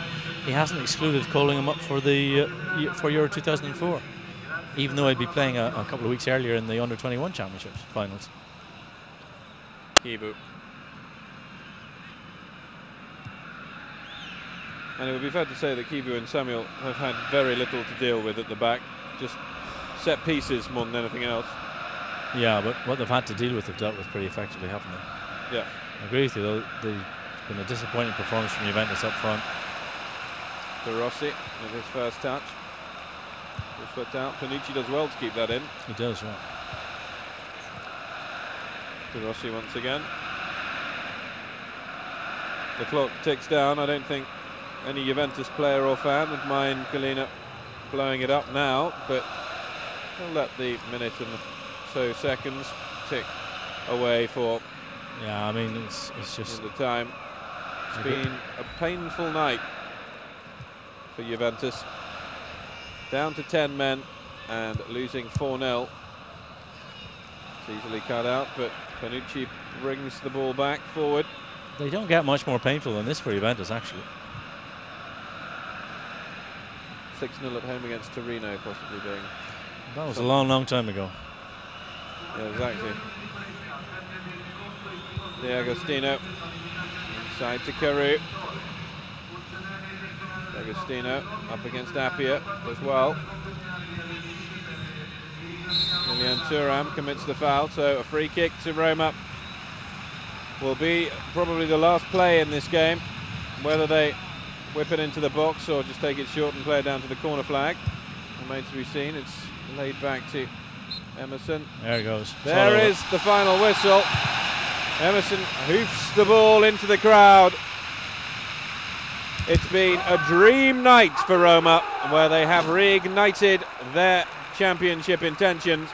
he hasn't excluded calling him up for the for Euro 2004, even though he'd be playing a couple of weeks earlier in the under-21 championships finals. Kibu. And it would be fair to say that Kibu and Samuel have had very little to deal with at the back, just set pieces more than anything else. Yeah, but what they've had to deal with, they've dealt with pretty effectively, haven't they? Yeah. I agree with you, though. It's been a disappointing performance from Juventus up front. De Rossi with his first touch. Push foot out. Panucci does well to keep that in. He does, right. De Rossi once again. The clock ticks down. I don't think any Juventus player or fan would mind Collina blowing it up now, but we'll let the minute and so seconds tick away for. Yeah, I mean it's just the time. It's been a painful night for Juventus. Down to 10 men and losing 4-0. It's easily cut out, but Panucci brings the ball back forward. They don't get much more painful than this for Juventus, actually. 6-0 at home against Torino, possibly being. That was a long, long time ago. Yeah, exactly. D'Agostino inside to Carew. D'Agostino up against Appia as well. Lilian Thuram commits the foul, so a free kick to Roma will be probably the last play in this game. Whether they whip it into the box or just take it short and play it down to the corner flag remains to be seen. It's laid back to Emerson. There it goes. There is the final whistle. Emerson hoofs the ball into the crowd. It's been a dream night for Roma, where they have reignited their championship intentions.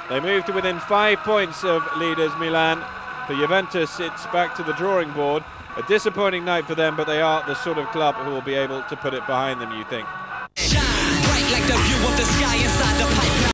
They move to within 5 points of leaders Milan. For Juventus, it's back to the drawing board. A disappointing night for them, but they are the sort of club who will be able to put it behind them, you think. Shine bright like the view of the sky inside the pipe.